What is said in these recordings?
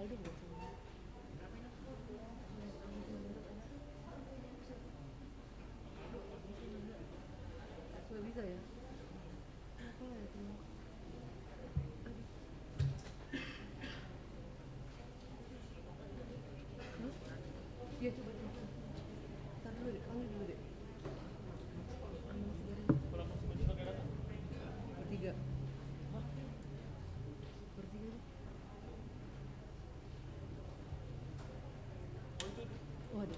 Bisa ya? Iya coba. Ntar dulu deh, panggil dulu deh. Bertiga. Bertiga deh. Waduh.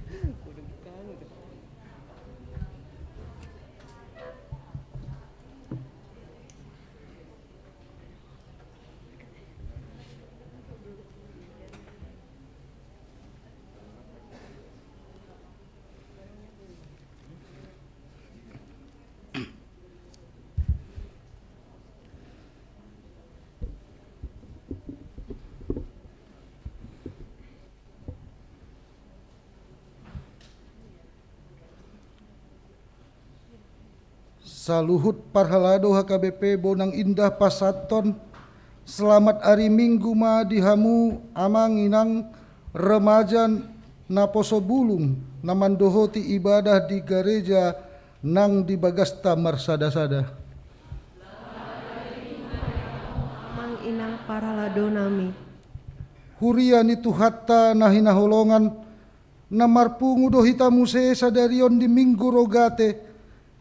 Udah bukan, udah. Saluhut parhalado HKBP Bonang Indah Pasaton. Selamat hari Minggu ma dihamu amang inang remaja naposo bulung namandohoti ibadah di gereja nang di Bagasta Marsada-sada. Amang inang parhalado nami. Hurian itu hatta nahina holongan namarpungu dohita muse sadarion di minggu rogate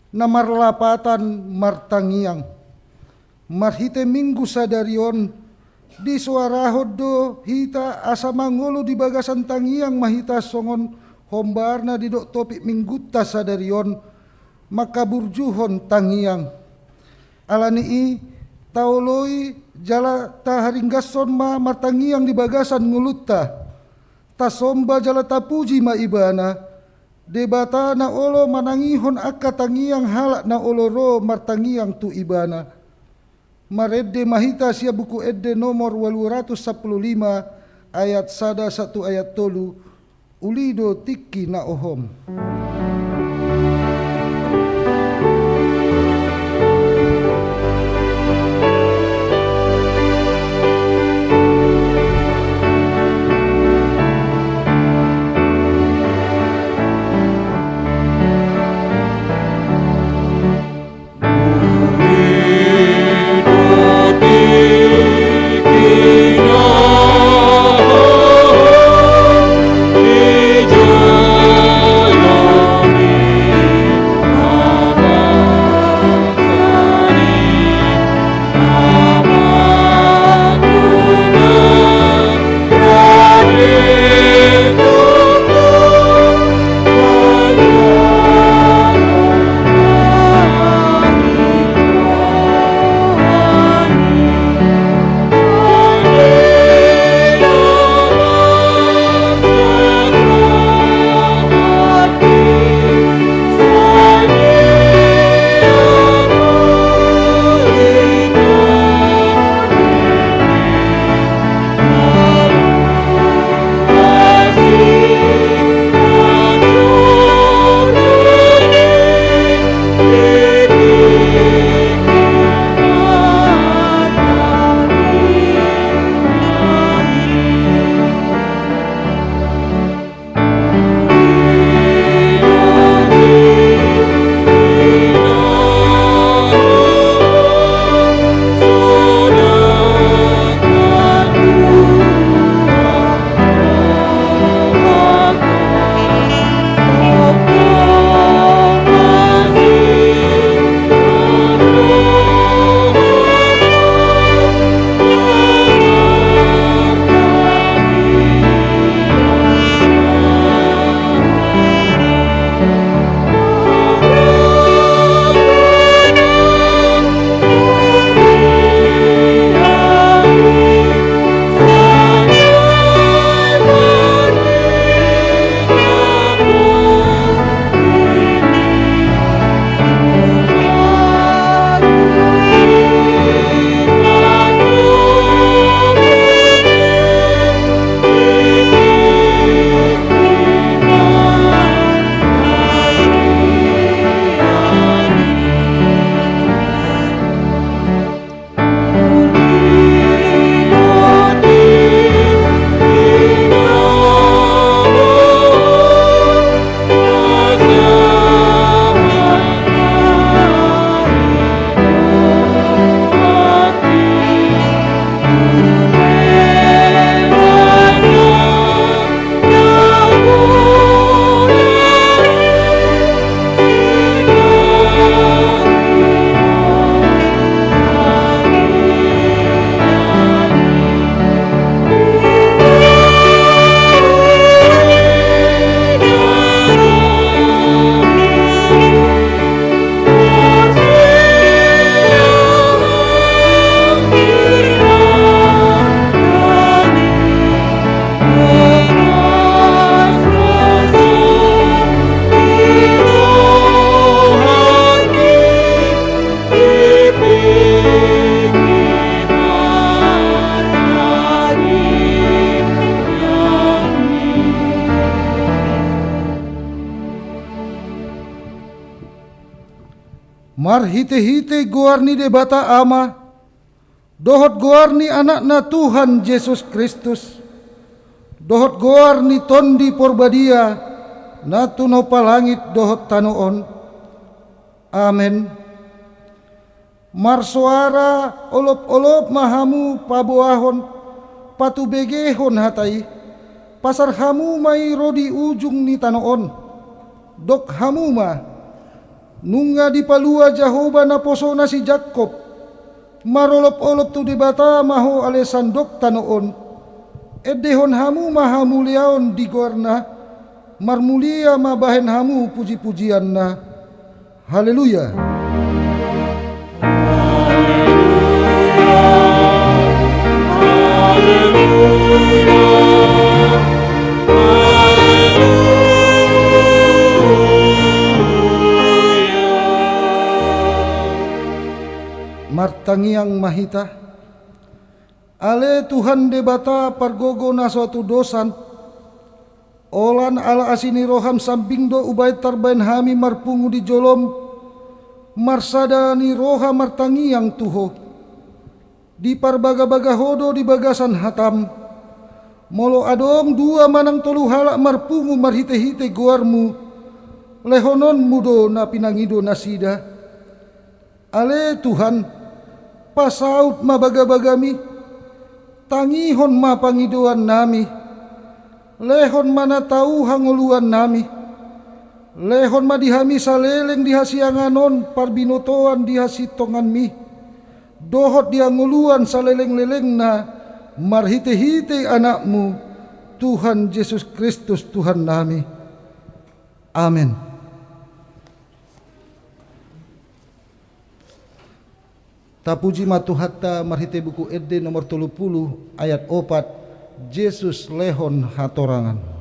namarlapatan martangiang marhite minggu sadarion di suarahod do hita asa mangolo di bagasan tangiang mahita songon hombarna di dok topik mingguta sadarion makaburjuhon tangiang alani i taoloi jala taharinggason ma martangiang di bagasan ngulutta tasomba jala tapuji ma ibana debata na olo manangihon akka tangiang halak na olo ro martangiang tu ibana maredde mahita sia buku edde nomor 815 ayat 1 ayat 3 ulido tikki na ohom. Hijau Mar hite-hite goarni debata ama, dohot goarni anakna Tuhan Yesus Kristus, dohot goarni tondi porbadia, natuno palangit dohot tanoon. Amen. Mar suara olop-olop mahamu pabuahon, patubegehon hatai, pasar hamu mai rodi ujung ni tanoon, dok hamu ma, nunga di palua Jahoba na posona si Jakob, marolop-olop tu debata maho alesan dok tanoon, edehon hamu mahamuliaon di gorna, marmulia mabahen hamu puji-pujian na. Haleluya. Martangiang mahita, ale Tuhan debata pargogo na suatu dosan, olan ala asini roham sambingdo ubay tarbain hami marpungu di jolom, marsada ni roha martangiang tuho, di parbaga-baga hodo di bagasan hatam, molo adong dua manang tolu halak marpungu marhite-hite guarmu, lehonon mudo na pinangido nasida, ale Tuhan, pasaut mabaga-bagami, tangihon mapangidoan nami, lehon mana tau hanguluan nami, lehon madihami saleleng dihasianganon parbinotoan dihasitongan mi, dohot dianguluan saleleng-leleng na marhite-hite anakmu, Tuhan Yesus Kristus Tuhan nami. Amin. Tapuji matuhatta marhite buku Ede nomor 30 ayat 4, Yesus lehon hatorangan.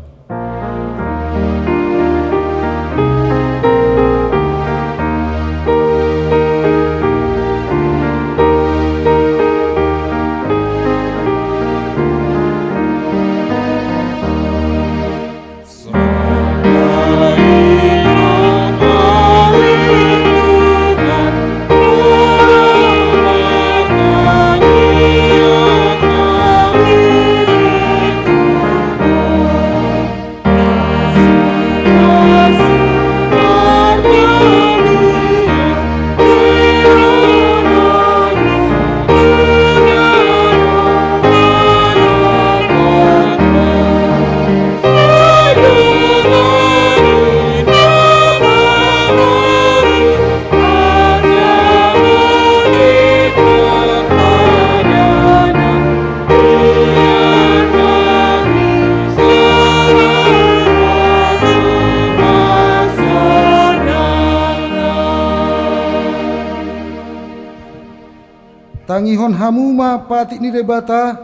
Tangihon hamuma patik ni debata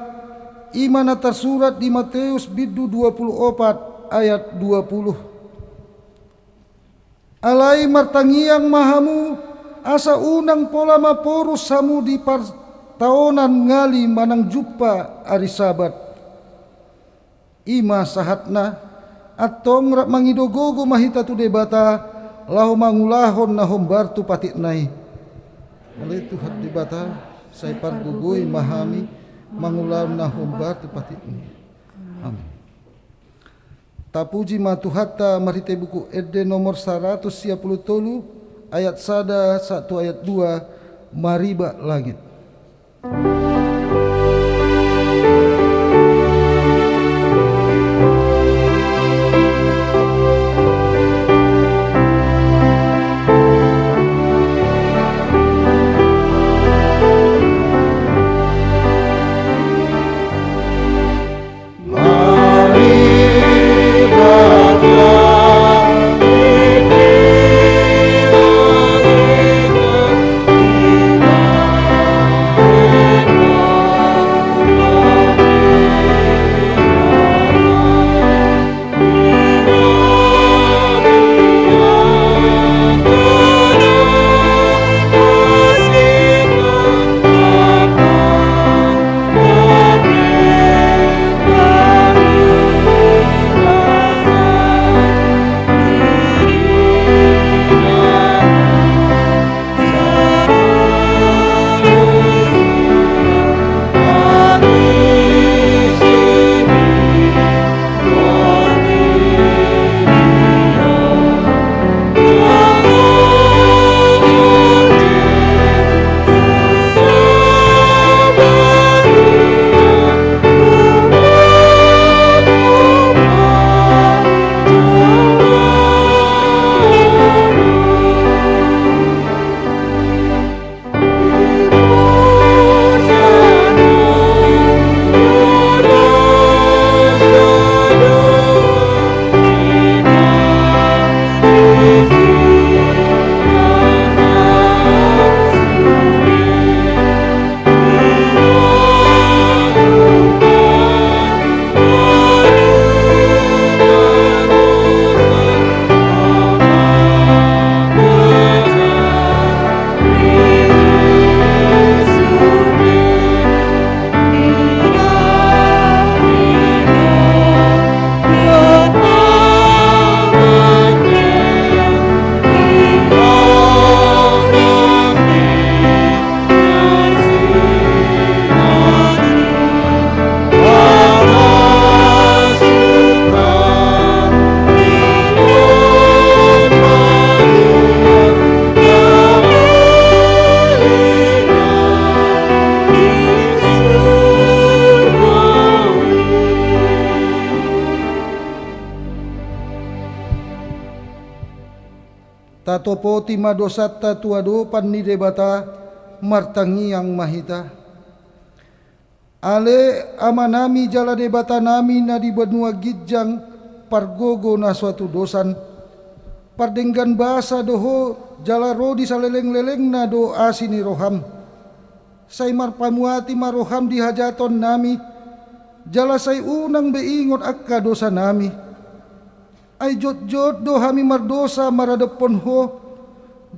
imana tersurat di Matius bidu 24 ayat 20. Alai martangiang mahamu asa unang pola maporus hamu di taonan ngali manang jumpa ari sabat. Ima sahatna atong rak mangidogogo mahita tu debata lahu mangulahon na hombar tu patik nai. Alai Tuhan debata saya pargugui mahami mangulam na hombar tu patik ni. Amin. Tapuji matuhatta marite buku Ede nomor 133 ayat 1 ayat 2 mariba langit. tatopoti madosatta tuadopan ni debata martangiang mahita. Ale amanami jala debata nami na di benua gijang pargogo na suatu dosan. Pardenggan bahasa doho jala rodi saleleng-leleng na do asini roham. Say marpamuati maroham di hajaton nami. Jala say unang beingot akka dosa nami. Ay jot-jot do hami mardosa maradepon ho.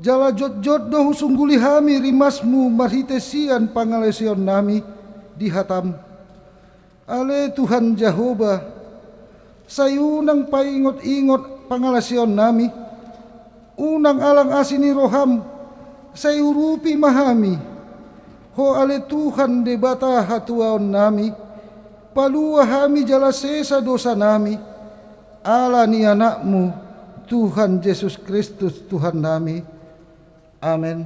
Jala jot-jot do sungguli hami rimasmu marhitesian pangalesion nami di hatam. Ale Tuhan Jehovah, sayunang paingot-ingot pangalasion nami, unang alang asini roham, sayurupi mahami, ho ale Tuhan debata hatuaon nami, palua hami jala sesa dosa nami, ala ni anakmu, Tuhan Yesus Kristus Tuhan nami. Amin.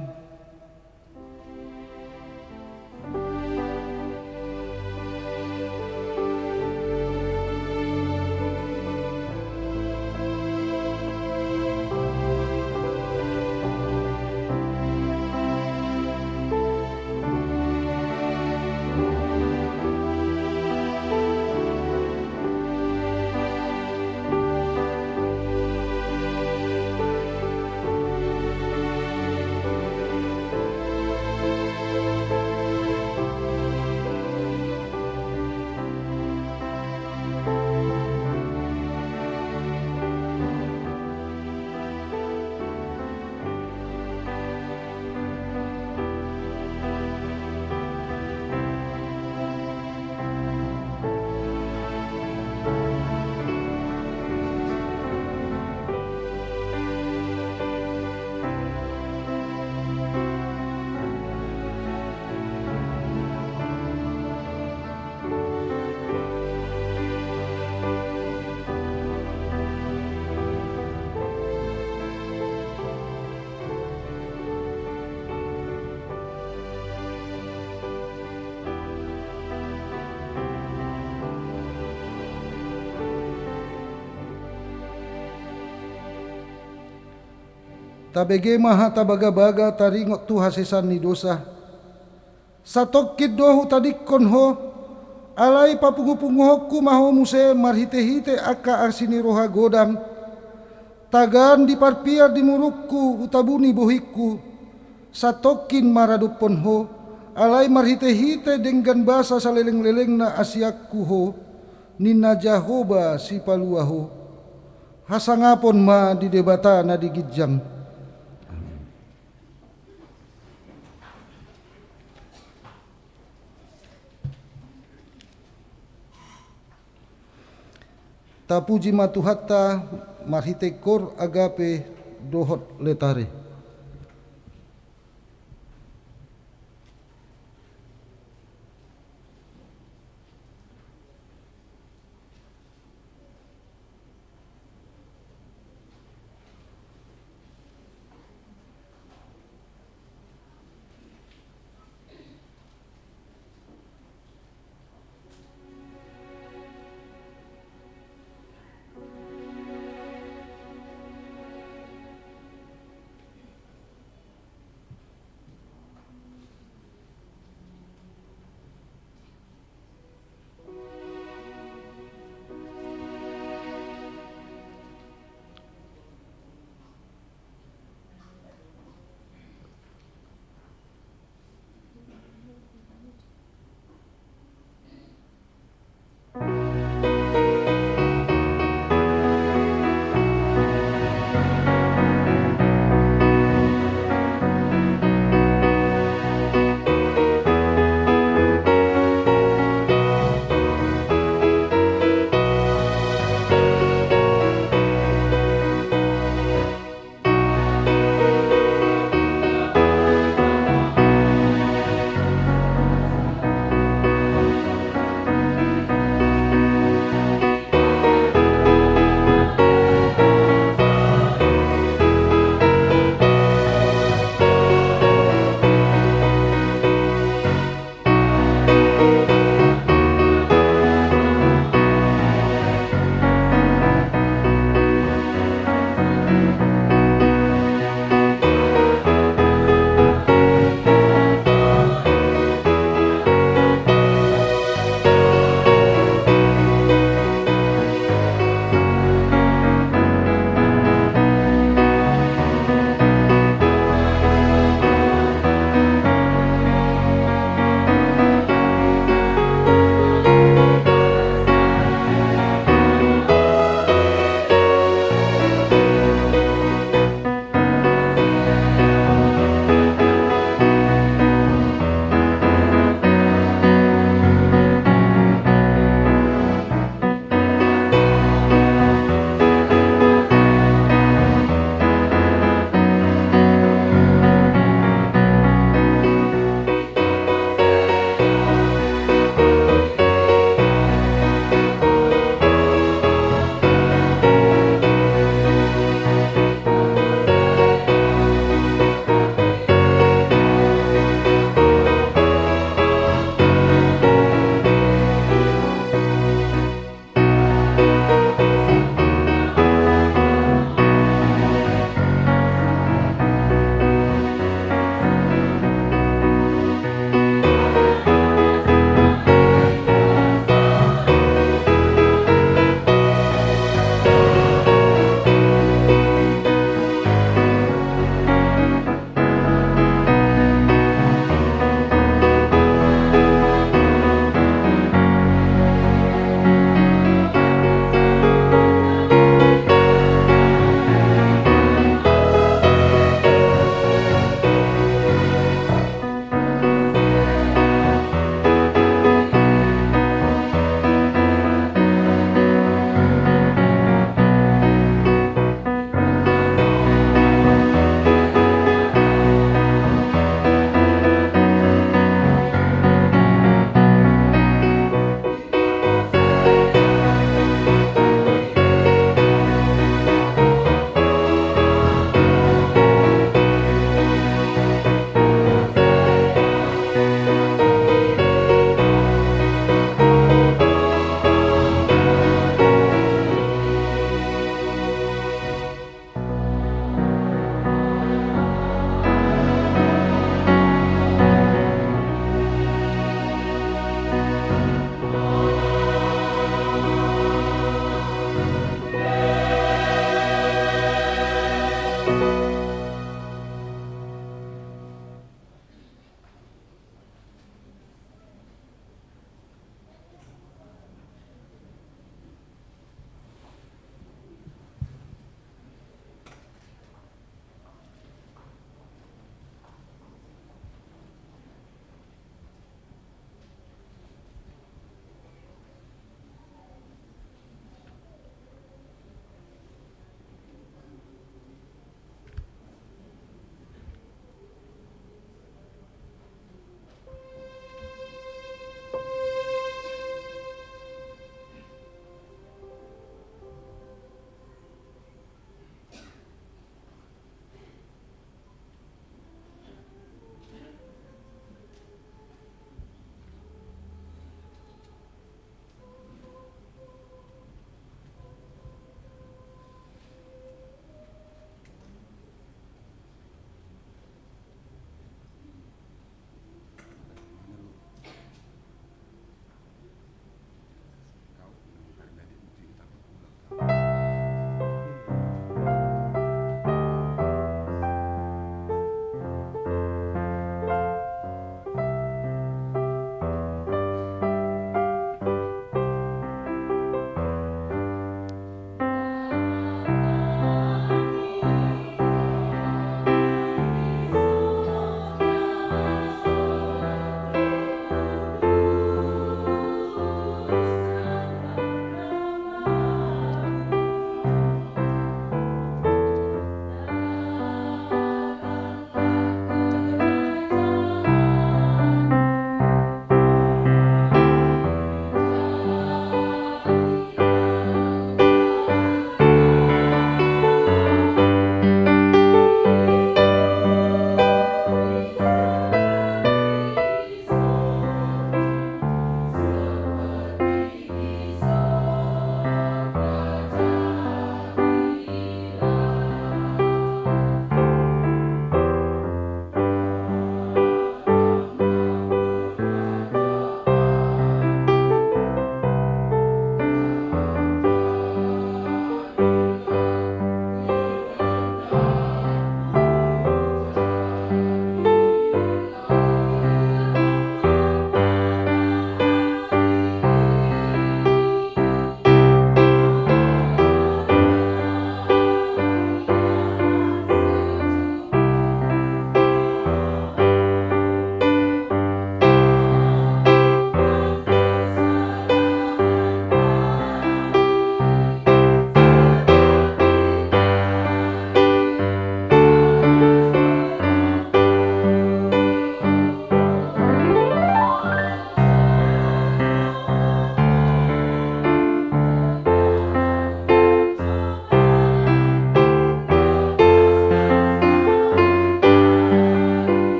Tabege maha tabaga-baga taringot tu hasesan ni dosa. Satokid dohu tadikon ho, alai papungu-punguhokku maho muse marhite-hite akka asini roha godang. Tagan diparpiar di murukku utabuni bohikku. Satokin maradupon ho, alai marhite-hite denggan basa saleleng-leleng na asiakku ho. Nina Jahoba si palua ho. Hasangapon ma di debata na digijang. Tapuji matuhatta marhite kor agape dohot letare.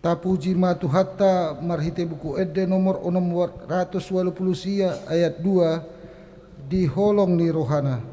Tapuji matu hatta marhite buku edde nomor 680 sia ayat 2 diholong ni rohana.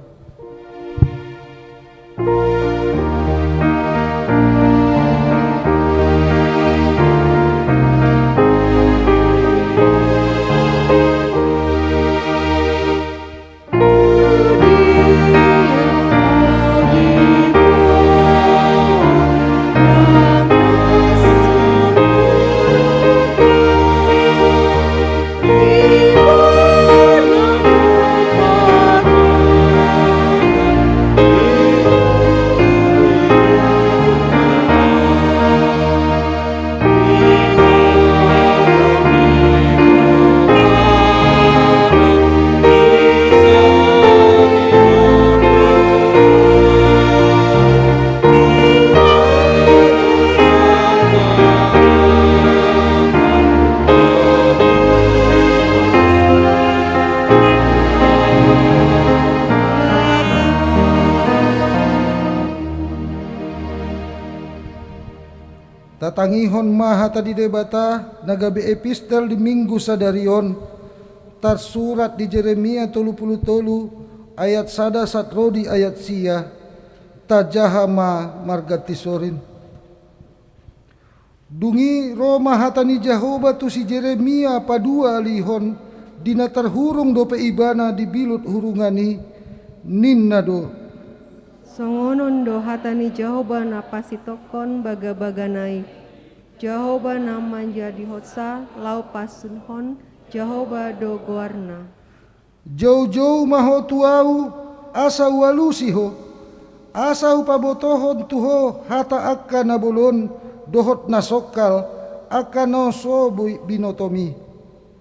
Tatangihon maha tadi debata nagabe epistel di minggu sadarion tersurat di Jeremia 30 ayat sada satrodi ayat sia tajahama margatisorin dungi Roma hatani Jehovah tu si Jeremia padua lihon dina terhurung dope ibana di bilut hurungani ninna do Songonon do hatani Jehovah napasitokon baga-baganai. Jehovah namanja di hotsa lau pasunhon Jehovah do goarna. Jauh-jauh maho tuau asa walusiho asa upabotohon tuho hata akka nabolon dohot nasokal akka no so binotomi.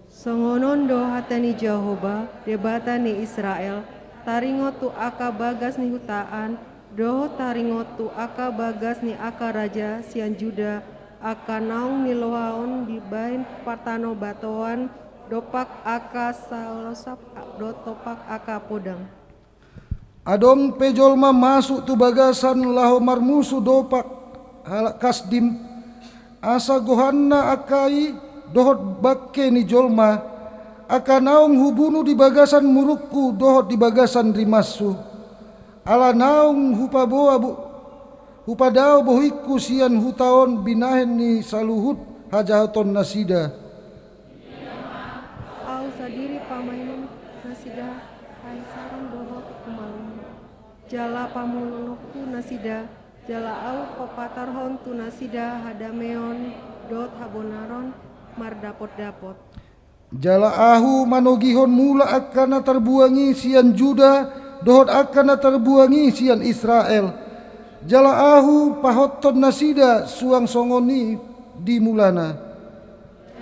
Songonon do hatani Jehovah debata ni Israel taringo tu aka bagas ni hutaan doho taringo tu aka bagas ni aka raja sian Juda aka naung ni lohaon di bain partano batoan dopak aka salosap do topak aka podang. Adon pejolma masuk tu bagasan laho marmusu dopak halak kasdim asa gohanna akai dohot bakke ni jolma aka naung hubunu di bagasan murukku dohot di bagasan rimasu ala naung hupadao bohiku sian hutaon binahen ni saluhut hajahaton nasida. Au sadiri pamainon nasida kaisaran dohot kumalun jala pamulunukku nasida jala au papatarhon tu nasida hadameon dot habonaron mardapot-dapot. Jala ahu manogihon mula akana terbuangi sian Juda dohot akana terbuangi sian Israel. Jala ahu pahoton nasida suang songoni di mulana.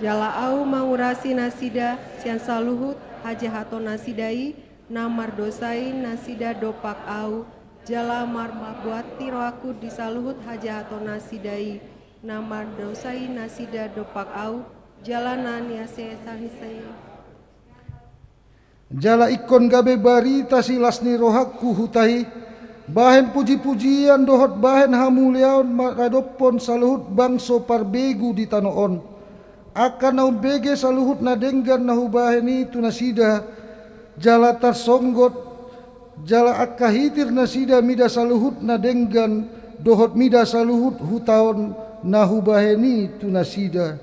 Jala au mangurasi nasida sian saluhut hajahaton nasidai namar dosai nasida dopak au. Jala marmabuati roaku di saluhut hajahaton nasidai namar dosai nasida dopak au. Jalanan yase sanisai. Jala ikon gabe barita silasni rohakku hutahi bahen puji-pujian dohot bahen hamuliaon maradopon saluhut bangso parbegu di tanoon akan nau bege saluhut nadenggan nahu baheni tu nasida jala tarsonggot jala akahitir nasida mida saluhut nadenggan dohot mida saluhut hutaon nahu baheni tu nasida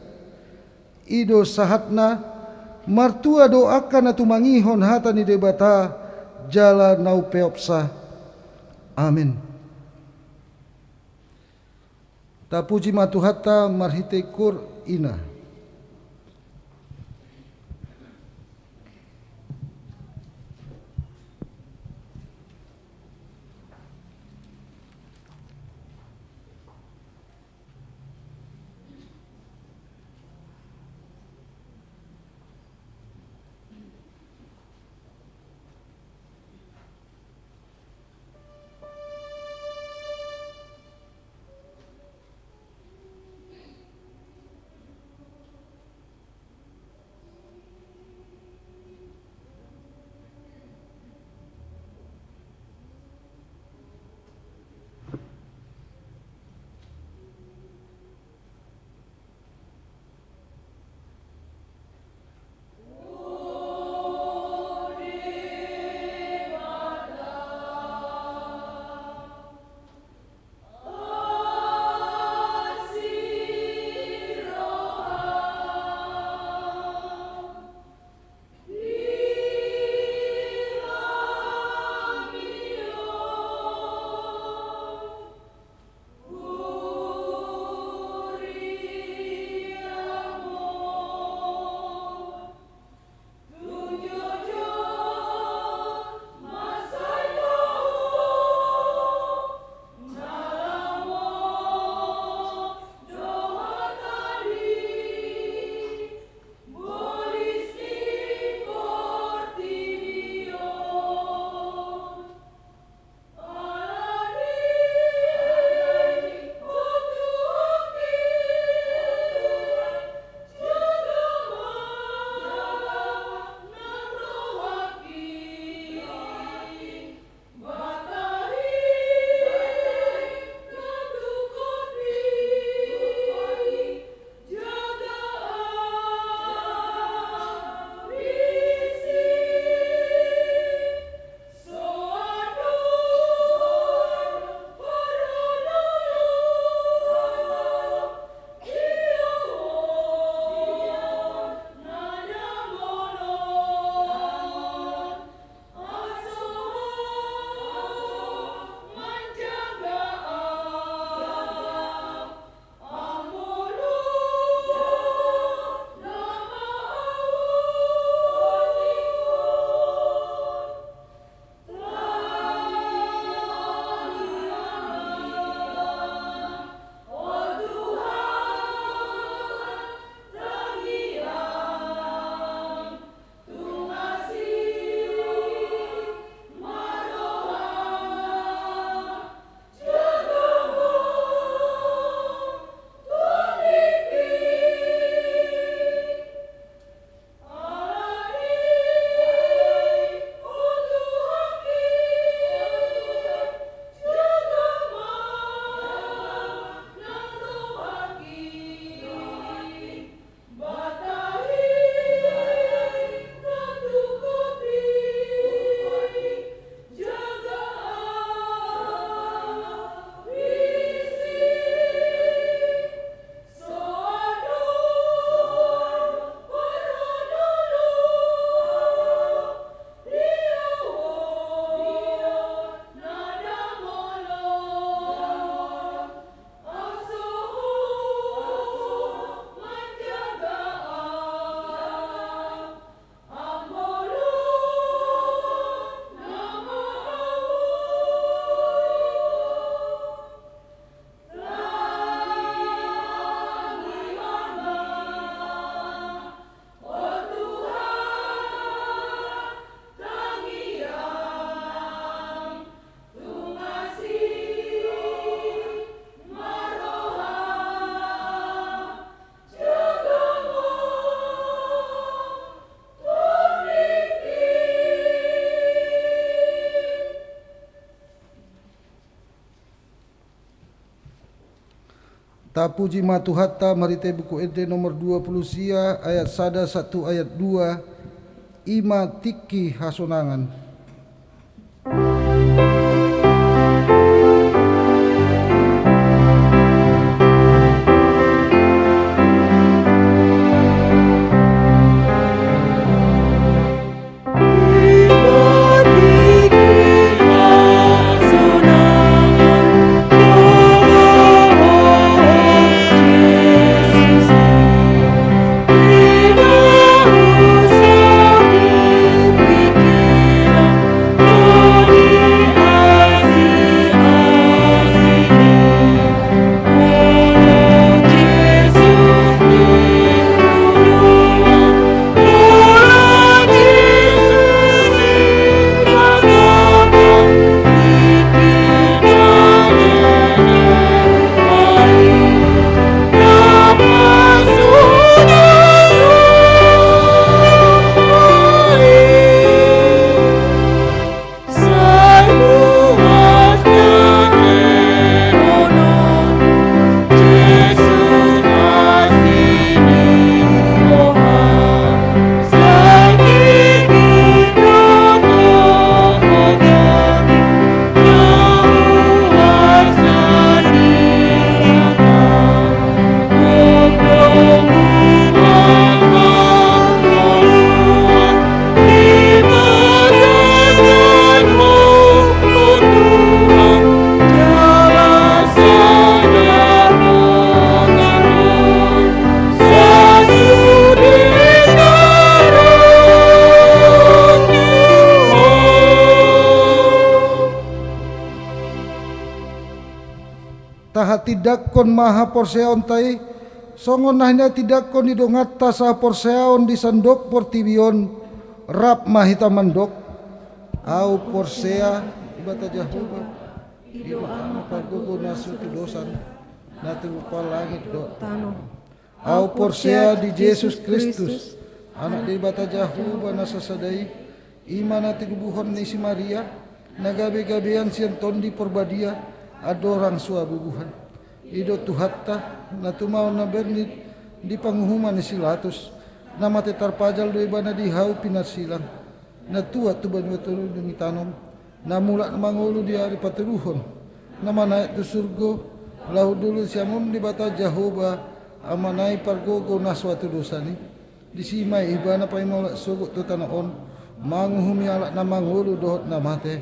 ido sahatna martua doakan atu mangihon hatani debata jala nau peopsa. Amin. Tapuji matuhata marhite kur ina. Tapuji matuhatta marite buku ede nomor 20 sia ayat 1 ayat 2 ima tiki hasonangan. Taha tidak kon maha porseon tai songon nahnya tidak kon idongat tasa porseon di sandok portibion rap mahita mandok au porsea ibata Jehovah ido apa gogo nasuti dosan natu rupa langit do Tano. au porsea di Yesus Kristus anak di bata Jehovah nasasadai imana tigubuhon ni si Maria nagabe-gabean sian tondi porbadia adorang suabubuhan ido tuhatta natumau na bernit di panghuman ni silatus nama tetar pajal do ibana di hau pinasilang natua tu banwa tulu demi tanom namula mangulu di hari paturuhon nama naik tu surgo lahu dulu siamun di bata Jehovah amanai pargogo naswatu dosani disimai ibana paimolak sugut tu tanaon manguhumi alak na mangulu dohot namate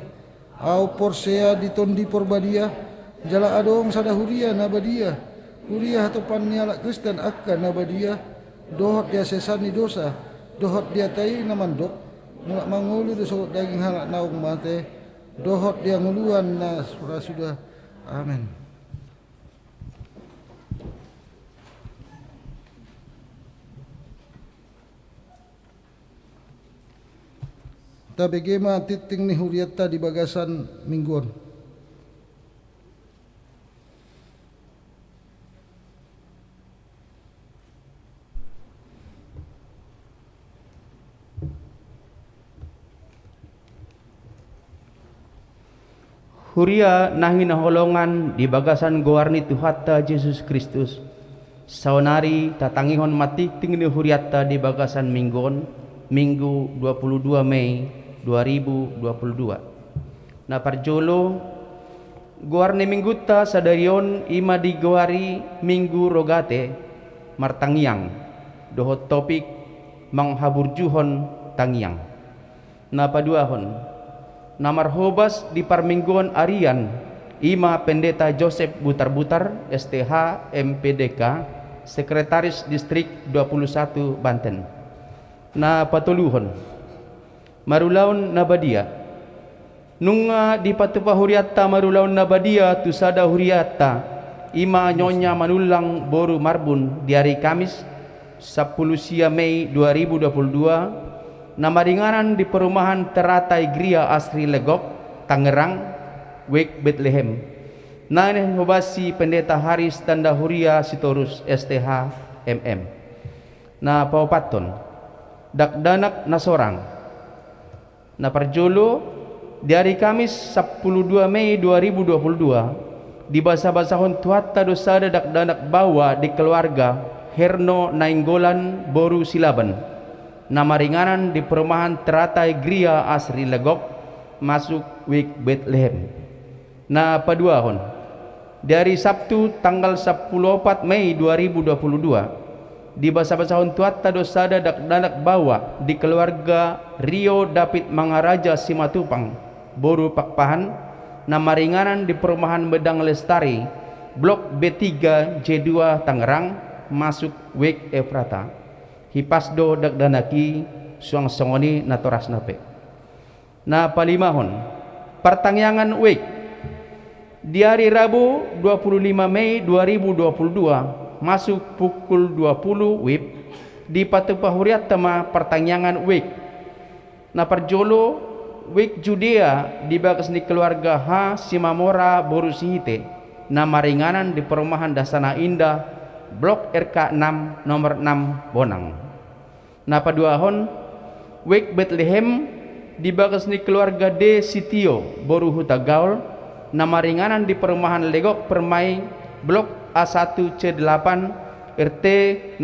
au porsea di tondi porbadia jala adong sada huria nabadia huria atau paniala Kristen akan nabadia dohot dia sesani dosa dohot dia tai namandok mulak mangulu dosa daging halak naung mate dohot dia nguluan na sudah amin. Ta bagaimana titing ni huriata di bagasan mingguan. Huria nahi naholongan di bagasan goarni Tuhatta Yesus Kristus. Saunari tatangihon matik tingni huriata di bagasan minggon Minggu 22 Mei 2022. Na parjolo goarni mingguta sadarion ima di goari Minggu Rogate martangiang dohot topik manghaburjuhon tangiang. Na paduahon namar hobas di parmingguan Arian ima Pendeta Joseph Butar-Butar STH MPDK Sekretaris Distrik 21 Banten na patuluhon marulaun nabadia nunga di patupa huriata marulaun nabadia tusada huriata ima nyonya manulang boru marbun di hari Kamis 10 Mei 2022 namaringanan di perumahan teratai Gria Asri Legok, Tangerang, Wek Bethlehem. Naneh hobasi Pendeta Haris Tanda Huria Sitorus STH MM. Na paupaton, dakdanak na sorang. Na parjolo di hari Kamis 12 Mei 2022 di basa-basahon tuhatta dosa dadak bawa di keluarga Herno Nainggolan Boru Silaban, nama ringanan di perumahan Teratai Gria Asri Legok, masuk Wik Bethlehem. Na paduahon dari Sabtu tanggal 14 Mei 2022 di basa-basahon tuatta dosa dadak bawa di keluarga Rio David Mangaraja Simatupang Boru Pakpahan, nama ringanan di perumahan Medang Lestari Blok B3 J2 Tangerang, masuk Wik Efrata. Hipasdo dakdanaki suang songoni natoras nape. Na palimahon pertangyangan Wik di hari Rabu 25 Mei 2022 masuk pukul 20 WIB di Patupahuriat tema pertangyangan Wik. Na perjolo Wik Judea di bagas ni keluarga H Simamora Borusihite, nama ringanan di perumahan Dasana Indah Blok RK 6 nomor 6 Bonang. Na paduahon Wik Bethlehem di bagas ni keluarga D Sitio Boru Hutagaul, nama ringanan di perumahan Legok Permai Blok A1 C8 RT 05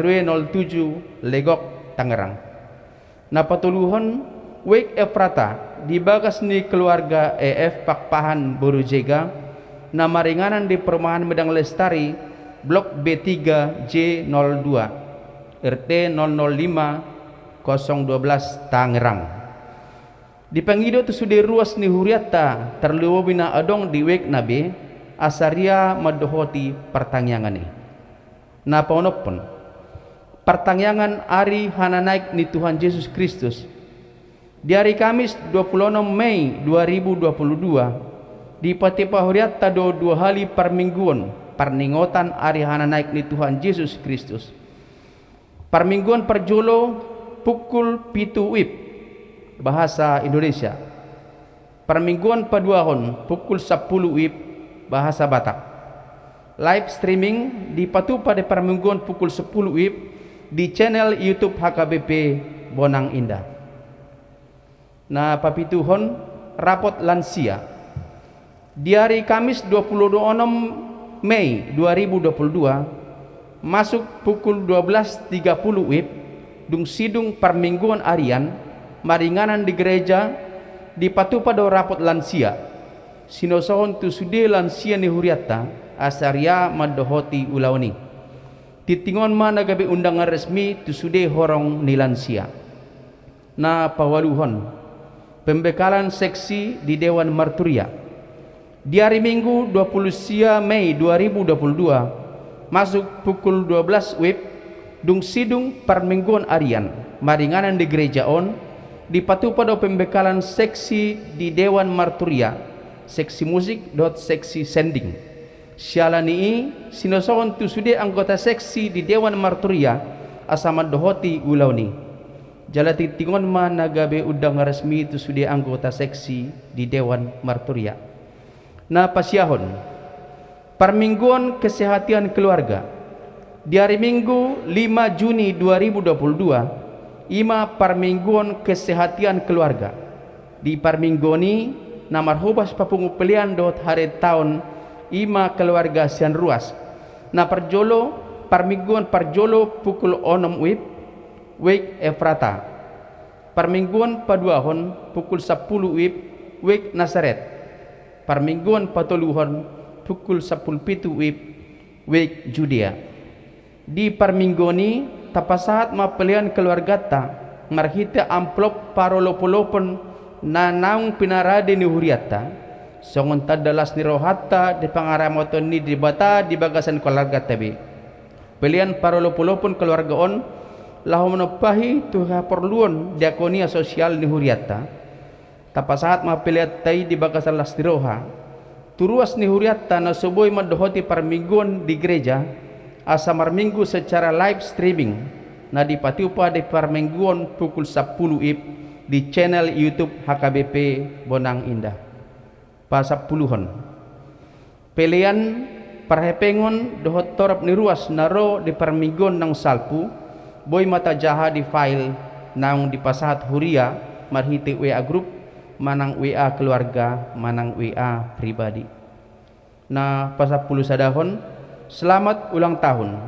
RW 07 Legok Tangerang. Na patuluhon Wik Efrata di bagas ni keluarga EF Pakpahan Boru Jega, nama ringanan di perumahan Medang Lestari Blok B3 J02 RT 005 012 Tangerang. Di pangido tu sudah ruas ni huriata terluwa bina adong di Wik nabe asaria madohoti pertangyangan ni. Na paunopon pertangyangan ari hananaik ni Tuhan Yesus Kristus di hari Kamis 26 Mei 2022 di Patipahuriata do 2 hari permingguan perningotan ari hananaik ni Tuhan Yesus Kristus. Permingguan perjolo pukul 7 WIB bahasa Indonesia. Permingguan paduahon pukul 10 WIB bahasa Batak. Live streaming di patu pada permingguan pukul 10 WIB di channel YouTube HKBP Bonang Indah. Na papituhon rapot lansia di hari Kamis 26 Mei 2022 masuk pukul 12.30 WIB dung sidung permingguan arian maringanan di gereja di patu pada rapot lansia sinosohon tu sude lansia ni huriata asaria madohoti ulawani titingon mana gabe undangan resmi tu sude horong ni lansia. Na pawaluhon pembekalan seksi di Dewan Marturia di hari Minggu 20 Mei 2022 masuk pukul 12 WIB dung sidung permingguan arian maringanan di gereja on di patu pada pembekalan seksi di Dewan Marturia seksi musik seksi sending sialani sinosohon tu sude anggota seksi di Dewan Marturia asama dohoti ulauni jalati tingon mana gabe udang resmi tu sude anggota seksi di Dewan Marturia. Na pasiahon permingguan kesehatan keluarga di hari Minggu 5 Juni 2022 ima permingguan kesehatan keluarga di perminggoni namar hubas papungupelian dot hari tahun ima keluarga sian ruas. Na perjolo permingguan perjolo pukul 6 WIB Wik Efrata. Permingguan paduahon pukul 10 WIB Wik Nasaret. Permingguan patuluhon pukul 10 WIB Wik Judea. Di perminggoni tapasahat mapelian keluarga ta marhita amplop parolopolopon na naung pinarade ni huriata songon tadalas ni rohata di pangaramoton ni di bata di bagasan keluarga tabi pelian parolopolopon keluarga on lahu menopahi tuha perluan diakonia sosial ni huriata tapasahat mapeliat tai di bagasan lastiroha turuas ni huriata na suboy madohoti permingguan di gereja asamar minggu secara live streaming na dipatiupa di permingguan pukul 10 WIB di channel YouTube HKBP Bonang Indah. Pasapuluhon pelian perhepengon dohot torap ni ruas naro di permingguan nang salpu boy mata jaha di file nang di pasahat huria marhiti WA group manang WA keluarga manang WA pribadi. na pasapuluh sadahon. Selamat ulang tahun.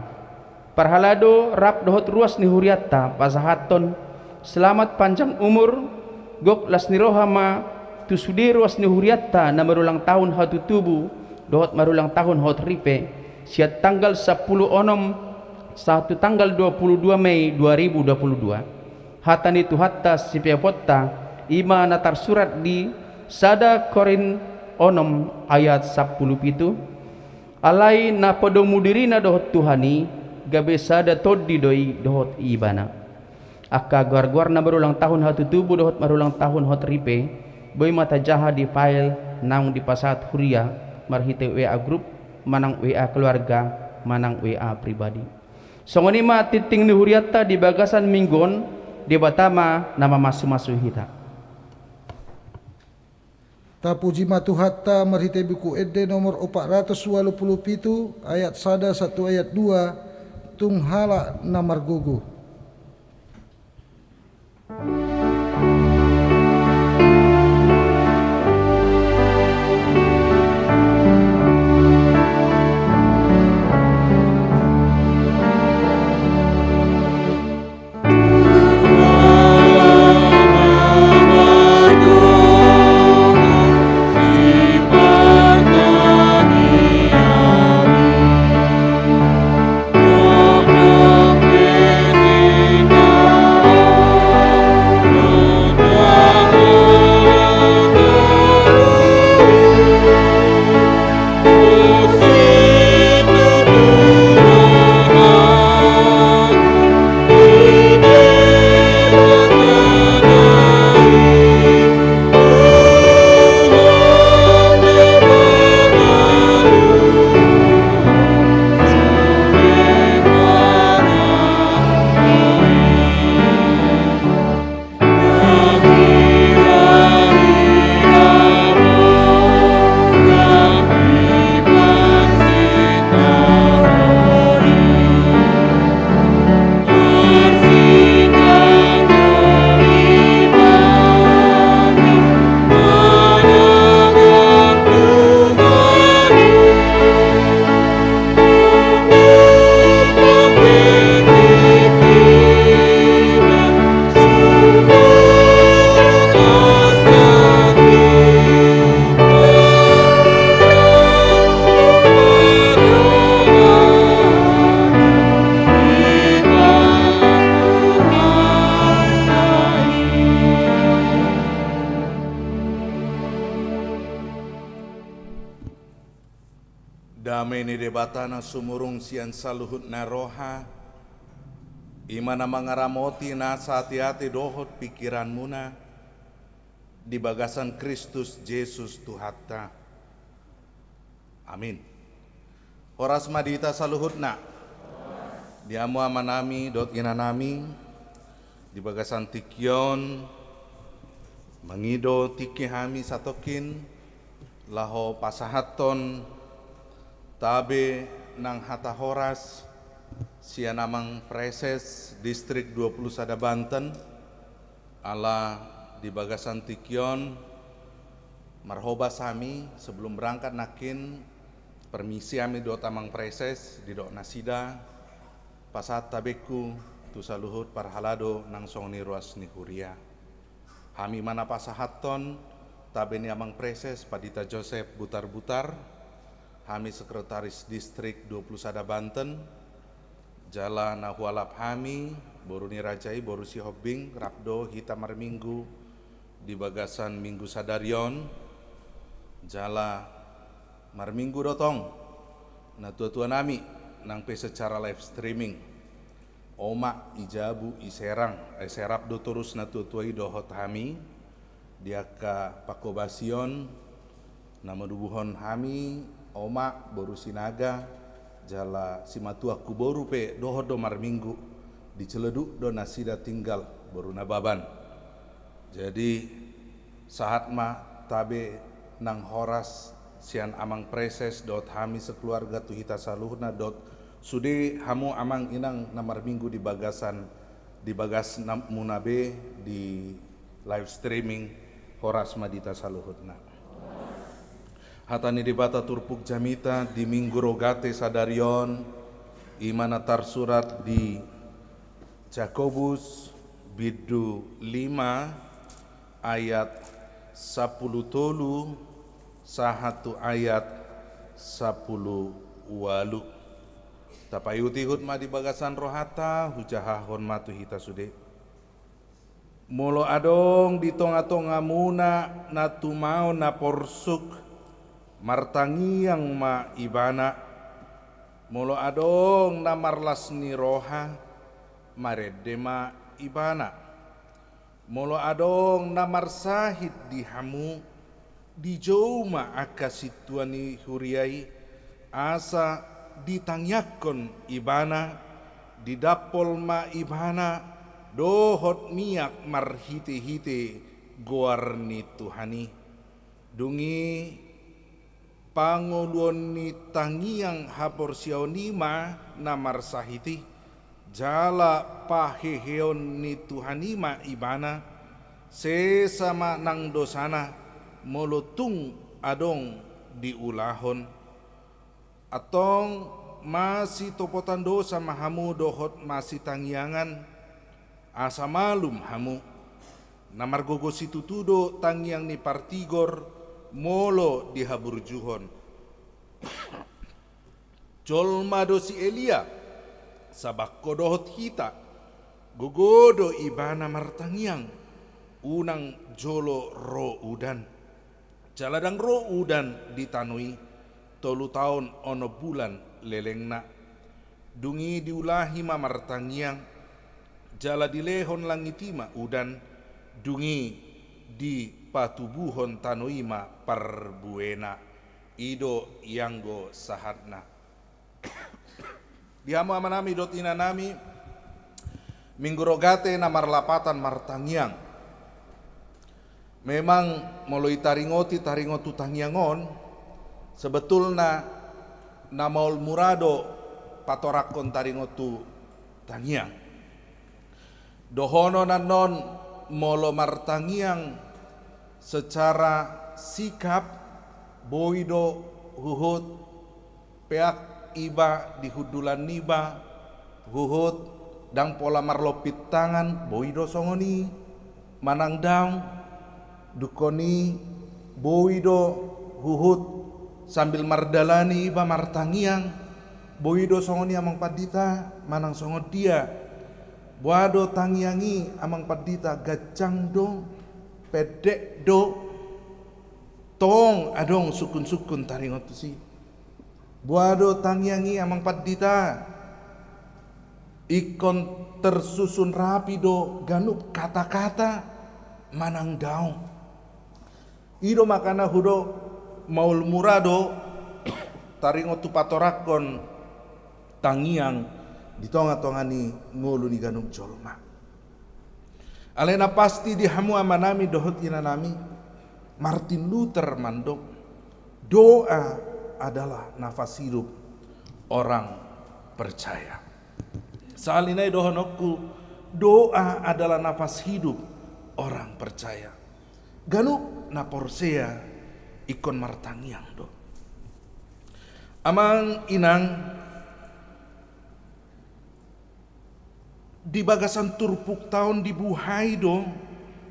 Parhalado rap dohot ruas ni huriatta pasahaton. Selamat panjang umur. Gok las ni rohama tu sudi ruas ni huriatta na marulang tahun hatu tubu dohot marulang tahun hot ripe. Siat tanggal 10 onom satu tanggal 22 Mei 2022. Hatani tu hatta sipiapotta ima natar surat di sada Korin onom ayat 10 pitu. Alai na podo mudirina dohot Tuhani gabe sada todi doi dohot ibana. Aka guar-guar na berulang tahun hatu tubuh dohot marulang tahun hot ripe. Boy mata jaha di file nang di pasat huria marhite WA group manang WA keluarga manang WA pribadi. Songoni ma titing ni huriatta di bagasan minggon di batama nama masu-masu hita. Tapuji matuhatta marhite buku ede nomor 427 ayat 1 ayat 2 tunghala namar gugu. Damai ni debatana sumurung sian saluhut na roha. Imana mangaramoti na hati-hati dohot pikiran muna. Di bagasan Kristus Yesus Tuhatta. Amin. Horas madita saluhut na. Diamu amanami dot inanami. Di bagasan tikyon. Mangido tikihami satokin. Laho pasahaton. Tabe nang hata horas sia namang preses distrik 20 Sada Banten ala di bagasan tikyon marhoba sami sebelum berangkat nakin permisi ami do tamang preses di dok nasida pasat tabeku tu saluhut parhalado nang songni ruas ni huria hami mana pasahaton tabe ni amang preses Padita Joseph butar-butar. Hami Sekretaris Distrik 20 Sada Banten, Jala Nahualap Hami, Boruni Rajai, Borusi Hobbing, Rapdo, Hitamar Minggu, di bagasan Minggu Sadarion, Jala Marminggu Dotong, na tua-tua nami, nang pe secara live streaming, Oma Ijabu Iserang, Serap do terus na tua-tua dohot Hami, diaka Pakobasion, nama dubuhon Hami, Oma boru sinaga jala simatua kuboru pe doho do marminggu di celeduk do nasida tinggal boru nababan. Jadi saat ma tabe nang horas sian amang preses dot hami sekeluarga tu hita saluhna dot sude hamu amang inang namar minggu di bagasan di bagas munabe di live streaming horas madita saluhutna. Hatani debata turpuk jamita di minggu rogate sadarion imana tarsurat di Jakobus bidu 5 ayat 10 tolu sahatu ayat 10 walu. Tapayuti hutma di bagasan rohata hujahahon matu hita sude. Molo adong di tonga-tonga muna na tumao na porsuk martangiang ma ibana. Molo adong na marlas ni roha marede ma ibana. Molo adong na marsahid di hamu di jauh ma akasituani huriai asa ditangyakon ibana di dapol ma ibana dohot miak marhite-hite goarni Tuhani dungi pangoluan ni tangiang hapor siaunima na marsahiti jala paheheon ni Tuhanima ibana sesama nang dosana molotung adong diulahon atong masih topotan dosa mahamu dohot masih tangyangan asa malum hamu namargogo situtudo tangyang ni partigor molo dihaburjuhon jolma dosi Elia sabakko dohot hita gogodo ibana martangyang unang jolo ro udan jaladang ro udan ditanui 3 tahun ono bulan lelengna dungi diulahi ma martangiang jala dilehon langitima udan dungi di patubuhon tanoima parbuena ido yanggo sahatna dihamu amanami dot inanami minggu rogate na marlapatan martangiang memang moloi taringotu tangyangon sebetulna namaul murado patorakon taringotu tangiang dohono nanon molo martangiang secara sikap boido huhut peak iba di hudulan niba huhut dang pola marlopit tangan boido songoni manang daung dukoni boido huhut sambil mardalani iba martangiang boido songoni amang padita manang songot dia buado tangiangi amang padita gacang do pedek do tong adong sukun-sukun taringot si buado tangiangi amang padita ikon tersusun rapi do ganup kata-kata manang daung ido makana hudo maul murado taringotu patorakon tangiang di tonga-tonga ni ngulu ni ganung jolma alena pasti dihamu amanami dohot inanami Martin Luther mandok doa adalah nafas hidup orang percaya salinai dohonokku doa adalah nafas hidup orang percaya ganuk na porsea ikon martangiang do amang inang di bagasan turpuk tahun dibuhai do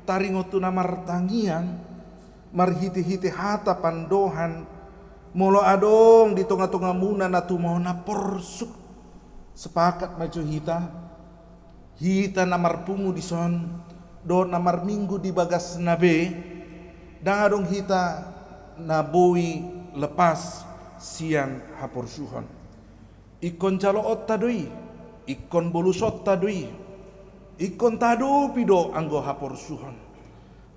taringotu na martangiang marhiti-hiti hata pandohan molo adong di tonga-tonga muna na tumaw na porsuk sepakat maju hita na marpungu di son do na marminggu di bagas nabe dangadong hita na bui lepas siang haporsuhon ikon jaloot tadui ikon bolusot tadui ikon tadupi do anggo haporsuhon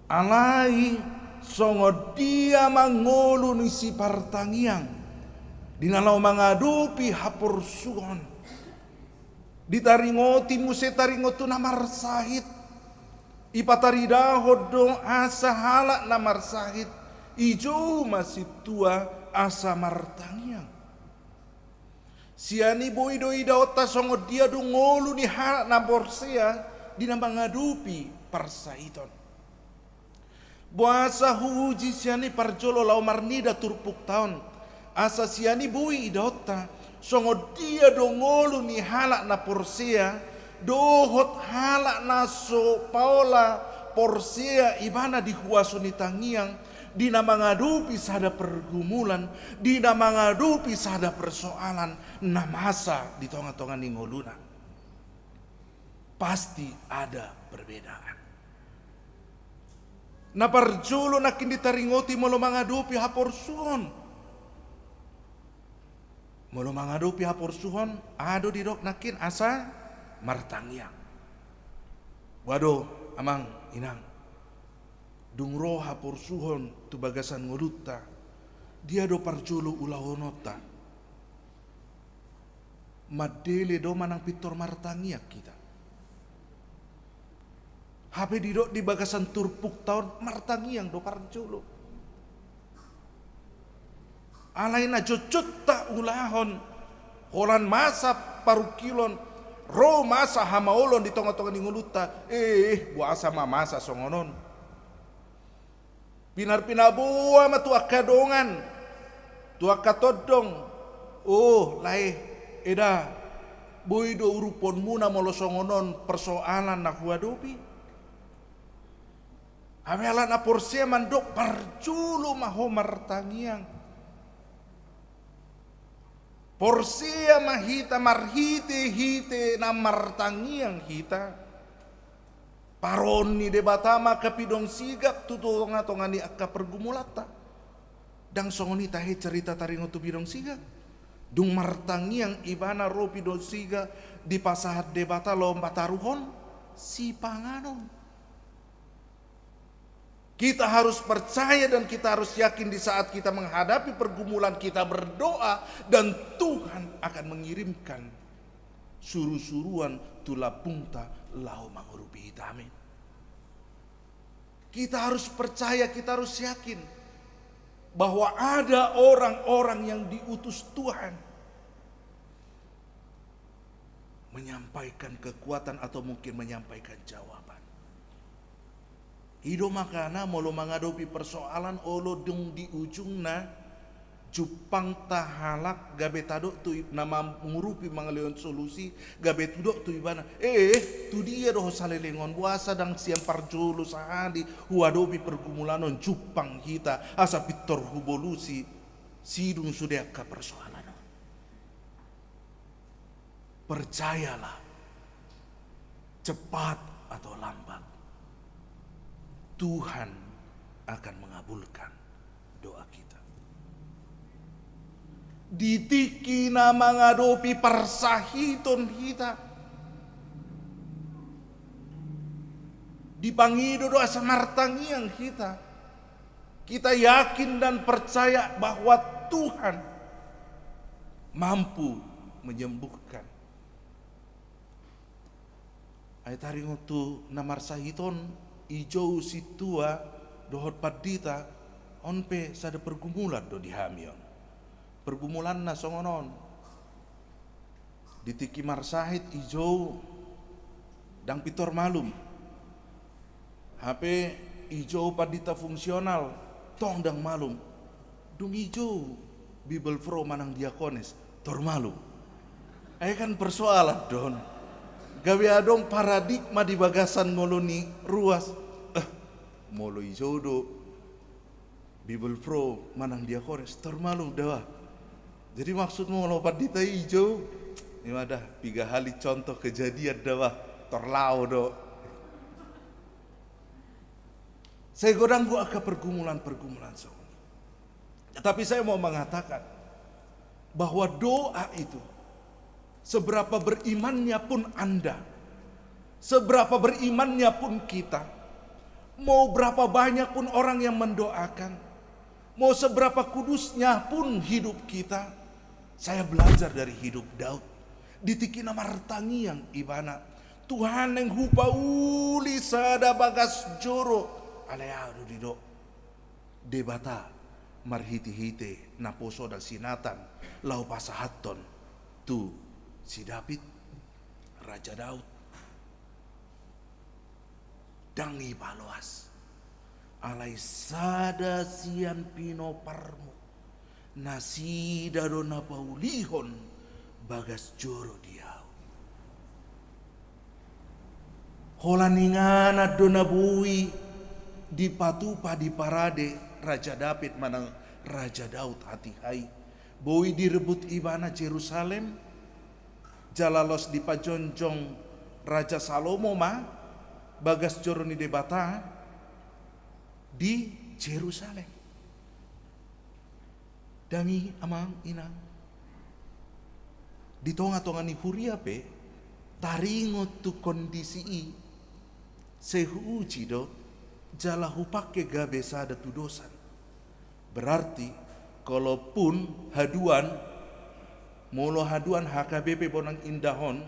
alai songo dia mangolu ni si partangiang dinalau mangadupi haporsuhon ditaringoti muse taringotu namar sahid ipataridahod do asa halak namar sahid ijo masih tua asa martangiang siani boido idaota songo dia do ngolu ni halak na borsea dina mangadupi parsaiton Buasa huji siani parjolo lau marnida turpuk taon. Asa siani bui idota. Songo dia dongolu ni halak na porsia. Dohot halak na so paola porsia ibana di huasuni tangiang. Dina mengadupi sada pergumulan, dina mengadupi sada persoalan, namasa di tonga-tonga ningoluna. Pasti ada perbedaan. Na parjolo nakin ditaringoti molo mengadupi hapor suhon. Molo mengadupi hapor suhon, ado didok nakin asa martangiang. Waduh, amang inang. Dungro hapor suhon tu bagasan ngoluta. Dia do parjolo ulahonota. Madele do manang pitor martangiak kita. HP didok di bagasan turpuk tahun martangiang do parjolo. Alaina jojot tak ulahon. Holan masa parukilon. Ro masa hamaolon di tonga-tonga ni ngoluta. Buasa masa songonon. Pinar-pinabua ma tua kadongan, tua katodong. Oh, lai eda boido urupon muna molosongonon persoalan na huadopi. Amelan na porsia mandok parjulu maho martangiang. Porsia mahita marhite-hite na martangiang hita. Paroni debatama kapidong sigap tutonga-tonga ni akka pergumulata. Dang songoni tahe cerita taringo tu bidong sigap. Dung martangiang ibana ro pidong siga di pasahat debata lomba taruhon si panganon. Kita harus percaya dan kita harus yakin di saat kita menghadapi pergumulan kita berdoa dan Tuhan akan mengirimkan suru-suruan tulapungta lau mangurupi hitamin. Kita harus percaya, kita harus yakin bahwa ada orang-orang yang diutus Tuhan menyampaikan kekuatan atau mungkin menyampaikan jawaban. Hido makana molo menghadapi persoalan olo dung di ujungna Jupang tahalak gabe tadok tu nama ngurupi mangaleon solusi gabe tudok tu ibana tu dia doh salelengon buasa dang siam parjolo sahadi huadopi pergumulanon jupang kita asa pitor hubolusi sidung sudah ka persoalan. Percayalah, cepat atau lambat Tuhan akan mengabulkan doa kita. Ditiki na mengadopi persahiton kita. Dipangido doa samartangiang kita. Kita yakin dan percaya bahwa Tuhan mampu menyembuhkan. Ay taringo tu namar sahiton ijo situa dohot padita onpe sada pergumulan do dihamion. Pergumulan na songonon ditiki marsahit ijo dang pitor malum HP ijo padita fungsional tong dang malum dung ijo Bible Pro manang diakones tor malum ay kan persoalan don gawe adong paradigma di bagasan ngoloni ruas molo ijo do Bible Pro manang diakones tor malum dah. Jadi maksudmu lopat dita hijau, ini ada 3 kali contoh kejadian dah terlau do. Saya godang gua ke pergumulan so. Tapi saya mau mengatakan bahwa doa itu seberapa berimannya pun Anda, seberapa berimannya pun kita, mau berapa banyak pun orang yang mendoakan, mau seberapa kudusnya pun hidup kita. Saya belajar dari hidup Daud. Ditiki nama martangiang ibana. Tuhan yang hupa uli sada bagas joro. Aleado dido. Debata marhiti-hite naposo dan sinatan. Lau pasahaton. Tu si David. Raja Daud. Dangi paloas. alai sada sian pino parmo nasida dona paulihon bagas joro diau. Holaningana dona bui di patupa di parade Raja David manang Raja Daud hati hai. Bui direbut ibana Jerusalem, jalalos di pajonjong Raja Salomo ma bagas joro ni debata di Jerusalem. Dangi amang inang di tonga-tonga ni Huria pe taringo tu kondisi i sehuji do jala hupake gabe sada tu dosan. Berarti kalaupun haduan molo haduan HKBP Bonang Indahon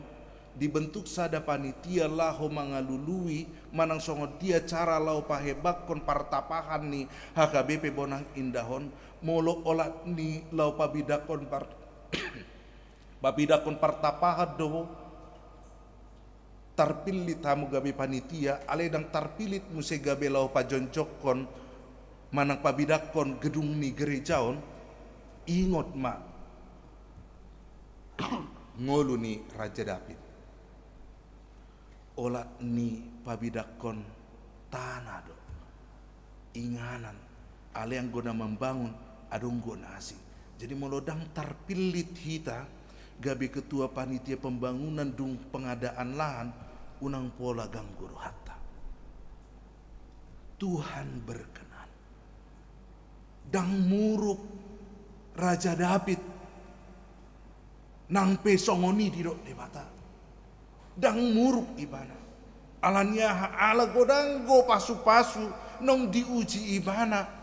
dibentuk sada panitia laho mangalului manang songo dia cara lau pahebak kon partapahan ni HKBP Bonang Indahon molo olat ni lau pabidakon pabidakon partapahan do tarpilit tamu gabe panitia aledang tarpilit muse gabe lau pajonjokon manang pabidakon gedung ni gerejaon ingot ma ngolu ni Raja David olat ni pabidakon tanah do inganan ale yang guna membangun adung guna asing. Jadi molodang tarpilit hita gabe ketua panitia pembangunan dung pengadaan lahan unang pola gangguru hatta. Tuhan berkenan. Dang muruk Raja David nang pesongoni di dok debata. Dang muruk ibana. Alanya ala godang go pasu-pasu nong diuji ibana.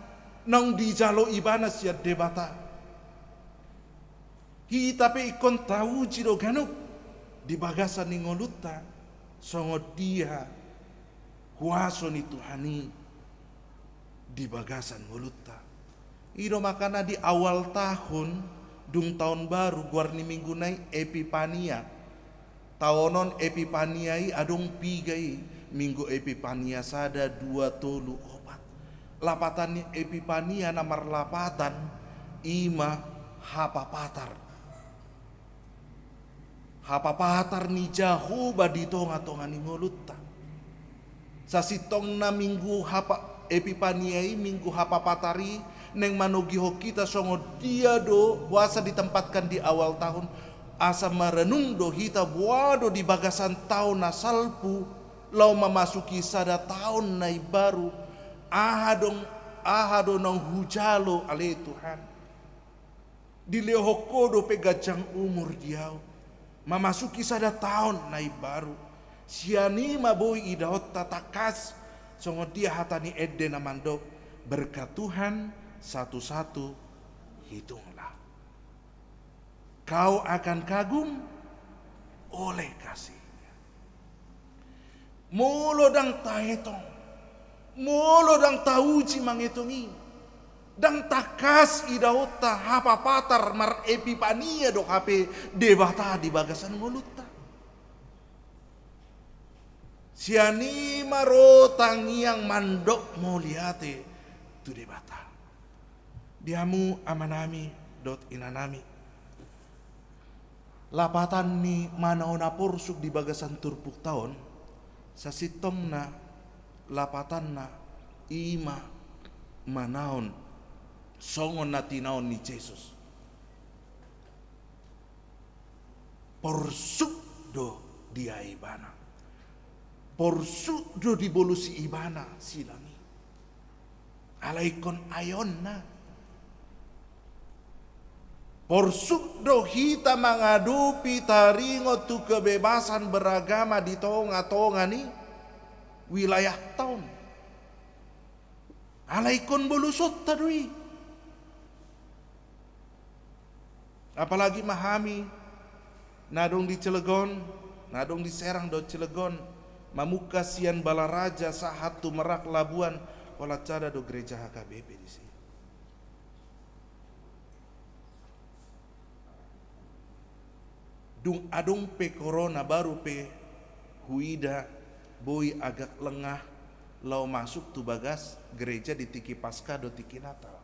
Nong dijalo ibana siat debata. Kita pe ikon tahu jiro ganuk di bagasan ni ngoluta songo dia kuaso ni Tuhani di bagasan ngoluta. Iro makana di awal tahun dung tahun baru guarni minggu nai Epipania. Taonon Epipania i adung pigai minggu Epipania sada 2 tolu 4. Lapatan Epipania namar lapatan ima hapapatar. Hapapatar ni jahu badi tonga-tonga ni ngolutta. Sasitong na minggu hapa Epipania i minggu hapapatari neng manogiho kita songo dia do puasa ditempatkan di awal tahun asa merenung do hita buado di bagasan tahun na salpu lau memasuki sada tahun nai baru ahado nang hujalo ale Tuhan di lehokodo pegajang umur diau memasuki sada tahun nai baru siani maboi idaot tatakas songo dia hatani edde namando berkat Tuhan satu-satu hitunglah. Kau akan kagum oleh kasihnya. Molo dang tahetong, molo dang tauji mangetongi, dang takas idaota hapapatar mar Epipania do hape debata di bagasan ngoluta. Siani maro tangiang mandok moliate tu debata. Diamu amanami dot inanami. Lapatan ni manaona porsuk di bagasan turpuk tahun sasitong na lapatan na ima manaon songon na tinaon ni Jesus. Porsuk do dia ibana. Porsuk do dibolusi ibana silangi. Alaikon ayon na. Porsuk do hita mangadupi taringo tu kebebasan beragama di tonga-tonga ni wilayah tahun. Alaikon bolusot tadui. Apalagi mahami nadong di Cilegon, nadong di Serang do Cilegon, mamuka sian Balaraja sahatu Merak Labuan, pola cada do gereja HKBP di sini. Dung adung pe corona baru pe huida boi agak lengah lau masuk tu bagas gereja di tiki pasca do tiki natal.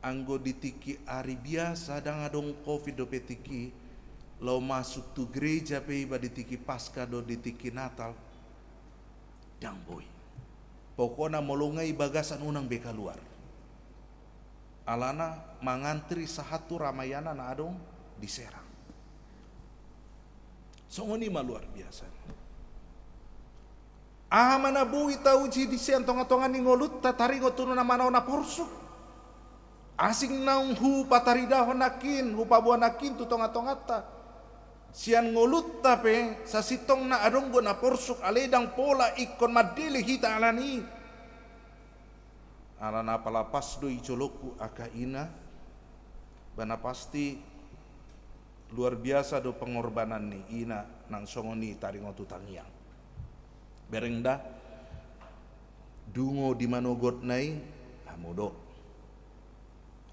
Anggo di tiki hari biasa dan adong covid do petiki lau masuk tu gereja pe iba di tiki pasca do di tiki natal dang boy. Pokoknya molongai bagasan unang beka luar. Alana mangantri sahatu ramayana na adong diserang. Songoni luar biasa. Mana bui tau ji di sian tonga-tonga ni ngolut tatari ngotunu na mana na porsuk. Asing naung hu patarida honakin hu pabuanakin tu tonga-tonga ta. Sian ngolut tape sa sitong na adong go na porsuk aledang pola ikon madili hita alani. Alana palapas do icoloku akaina bana pasti luar biasa do pengorbanan ni ina nang songoni taringotu tangiang. Berengda dungo di manogot nai hamudo.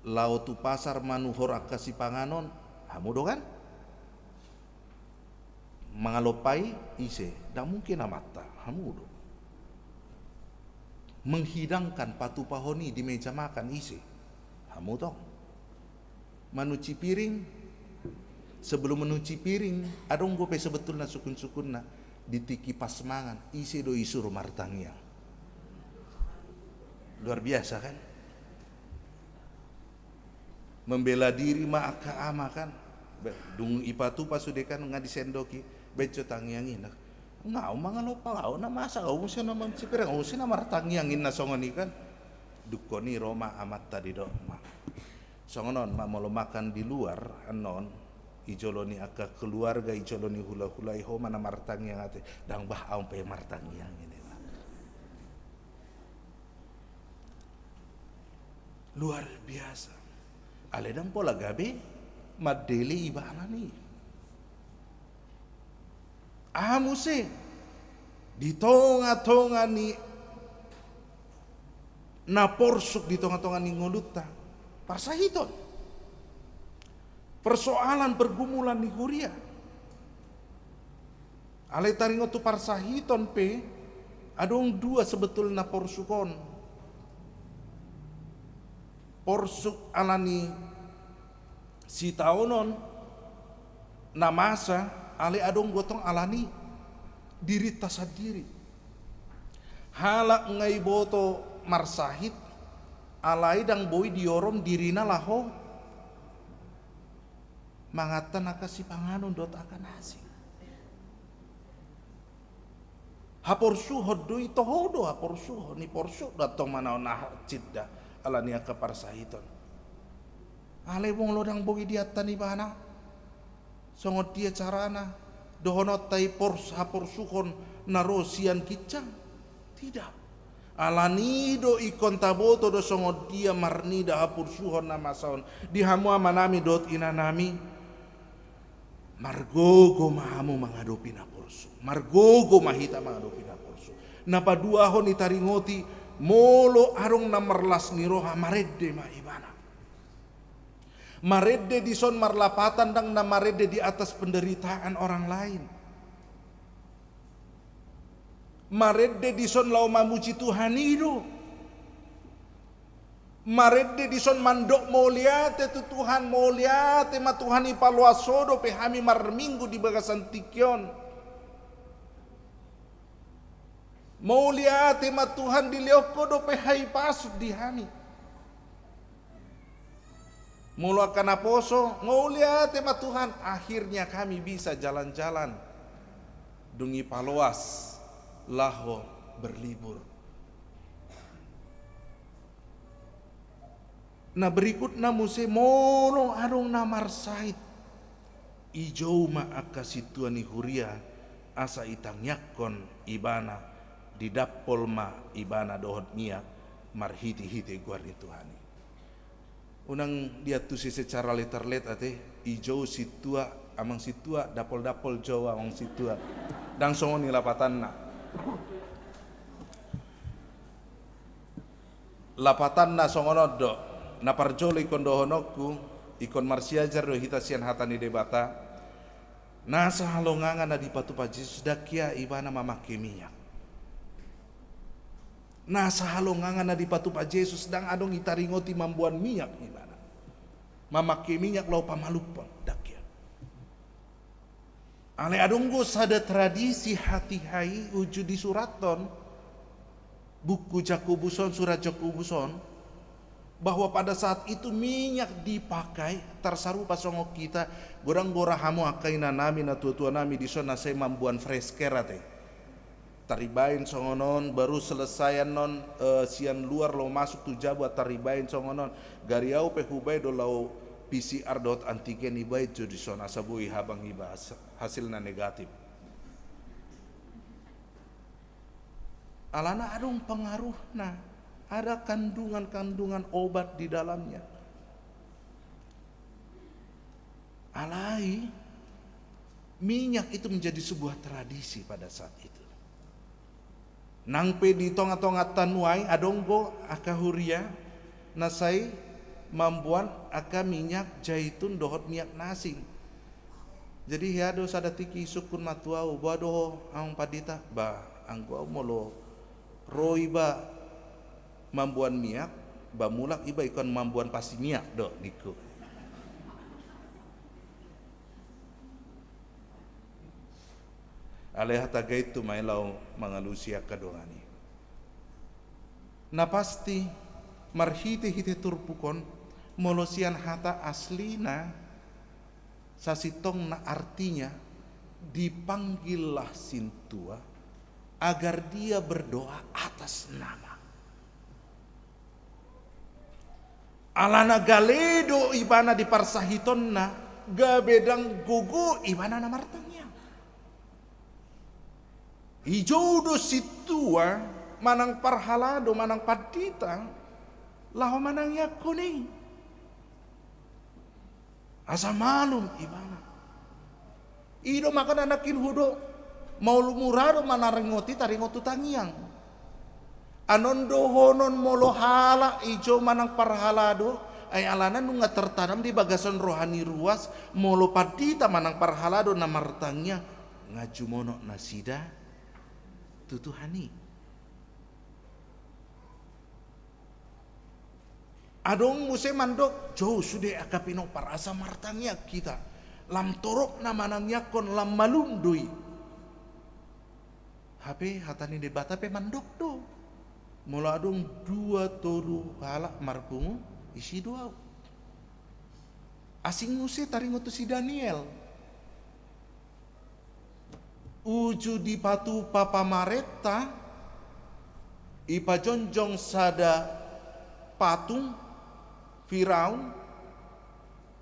Lau tu pasar manuhor akasi panganon hamudo kan? Mangalopai ise, dah mungkin amata hamudo. Menghidangkan patu pahoni di meja makan isi hamudo. Manuci piring sebelum menuci piring adong gope sebetulnya sukun-sukunna ditiki pas mangan isi do isuru martangnya. Luar biasa kan? Membela diri ma aka ama kan? Dung ipatu pasudekan ngadi sendoki beco tangiangin. Ngau mangalopa ngau na masa ngau musia na mancipirang ngau sina martangiangin na songoni kan? Dukoni Roma amat tadi do. Songonon ma mau makan di luar anon ijoloni aka keluarga ijoloni hula-hulai ho mana martangiang ate dang bah au pe martangiang ini. Luar biasa. Aledang pola gabe madeli ibana ni. Amuse di tonga-tonga ni na porsuk di tonga-tonga ni ngoluta parsahiton. Persoalan pergumulan ni Huria. Ale taringo tu parsahiton pe adong dua sebetulnya porsukon. Porsuk alani si taonon na masa ale adong gotong alani diri tasadiri. Halak ngai boto marsahit alai dang boy diorom dirina laho mangatan akasi panganon dot akan asing. Haporsu hodoi tohodo haporsu ni porsu datong manau nah cidda alani aka parsahiton. Ale wong lodang boy diatan ibana songot dia carana dohonot tai pors haporsuhon narosian kicang tidak alani do ikon taboto do songot dia marnida hapursuhon nama saon dihamu amanami dot inanami margogo mahamu menghadapi naporsu margogo mahita menghadapi naporsu napa dua hon itaringoti molo arung namerlas niroha maredde ma ibana maredde di son marlapatan dang na maredde di atas penderitaan orang lain. Maredde di son lau mamuji Tuhan itu. Maredde di son mandok moliate tu Tuhan moliate ma Tuhan ipaluasodo pe hami marminggu di bagasan tikyon. Moliate ma Tuhan di leokodo pe hai pasuk di hami. Mula kana poso, ngaulia tema Tuhan, akhirnya kami bisa jalan-jalan dungi paloas laho berlibur. Nah berikutnya muse molo arung namar sait ijau ma akasituani Huria asa itang yakon ibana di dapol ma ibana dohot nia marhiti-hiti guarni Tuhani. Unang dia tusi secara letter-let ate ijo situa amang situa dapol-dapol Jawa amang situa dang songoni lapatanna songonodo na parjolo ikon dohonokku ikon marsiajar do hita sian hatani debata Nasa halongangan na di patu pa Jesus dakia ibana mamake minyak. Nasa halongangan na di patu pa Jesus dang adong itaringoti mambuan minyak ibana. Mamake minyak lau pamalupon dakia. Ale adonggo sada tradisi hati hai uju di suraton buku Jakobuson, surat Jakobuson, bahwa pada saat itu minyak dipakai tersaru pasongo kita gorang gora hamu akai na nami na tua nami di sana saya mambuan fresh kerate taribain songonon baru selesaian non sian luar lo masuk tu jabat taribain songonon gariau pehubai do lau PCR dot antigen ibai jo di sana sabui habang iba hasilnya negatif. Alana adong pengaruh nah, ada kandungan-kandungan obat di dalamnya. Alai minyak itu menjadi sebuah tradisi pada saat itu. Nangpe di tonga-tonga tanuai adonggo aka huria nasai mambuan aka minyak zaitun dohot minyak nasi. Jadi hiado sadatiki sukun matuau bado ang padita ba anggo molo roi ba mambuan minyak ba mulak iba ikon mambuan pasti minyak do niku. Aleh tagai itu mailau mangalusia kadongani. Na pasti marhite-hite turpukon molosian hata aslina sasitong na artinya dipanggillah sintua agar dia berdoa atas nama. Alana galedo ibana di parsahitonna gabedang gugu ibana na martangnya. Ijodo situa manang parhalado manang padita laho manang yakuning. Asa malum ibana. Ido makan anakin hudo mau lumurado manarengoti taringotu tangiang. Anondo honon molo hala ijo manang parhalado ay alana nunga tertanam di bagasan rohani ruas molo padita manang parhalado na martangnya ngajumono nasida tutuhani. Adong muse mandok jauh sudah akapino parasa martangnya kita lam torok na manangnya kon lam malundui. HP hatani debat HP mandok do. Mula adong dua toru halak marpungu isi dua. Asing muse taringotu si Daniel. Uju di patu papa mareta ipa jonjong sada patung Firaun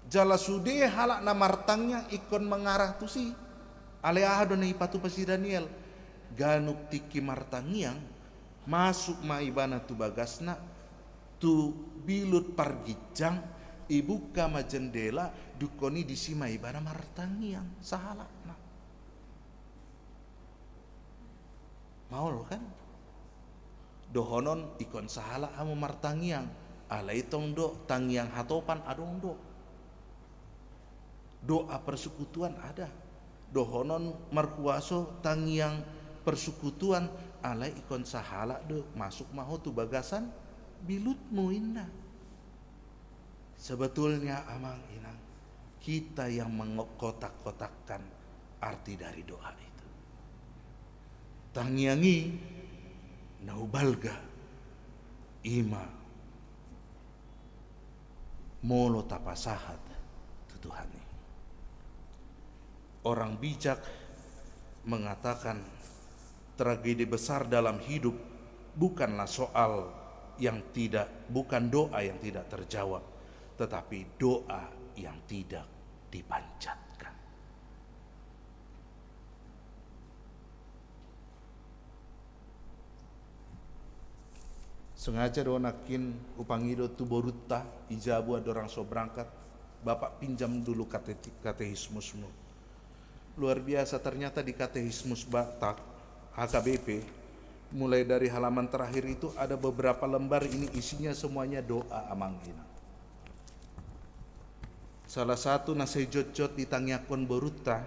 jala sude halak na martangnya ikon mengarah tu si ale ahado na ipatu pasi Daniel ganuk tiki martangiang masuk maibana tu bagasna tu bilut pargijang ibuka majendela dukoni disi maibana martangiang sahalakna maul kan dohonon ikon sahala amu martangiang alai tong do tangiang hatopan adong do doa persekutuan ada dohonon markuaso tangiang persekutuan alai ikon sahala do masuk maho tu bagasan bilut muinna. Sebetulnya amang inang kita yang mengkotak-kotakkan arti dari doa itu. Tangiangi naubalga ima molo tapasahat tutuhani. Orang bijak mengatakan tragedi besar dalam hidup bukanlah soal yang tidak, bukan doa yang tidak terjawab, tetapi doa yang tidak dipanjatkan. Sengaja donakin upangido tu boruta ijabu ada orang so berangkat bapak pinjam dulu katehismusmu luar biasa ternyata di katehismus Batak HKBP mulai dari halaman terakhir itu ada beberapa lembar ini isinya semuanya doa amanggina. Salah satu nasai jot-jot di tangiakon boruta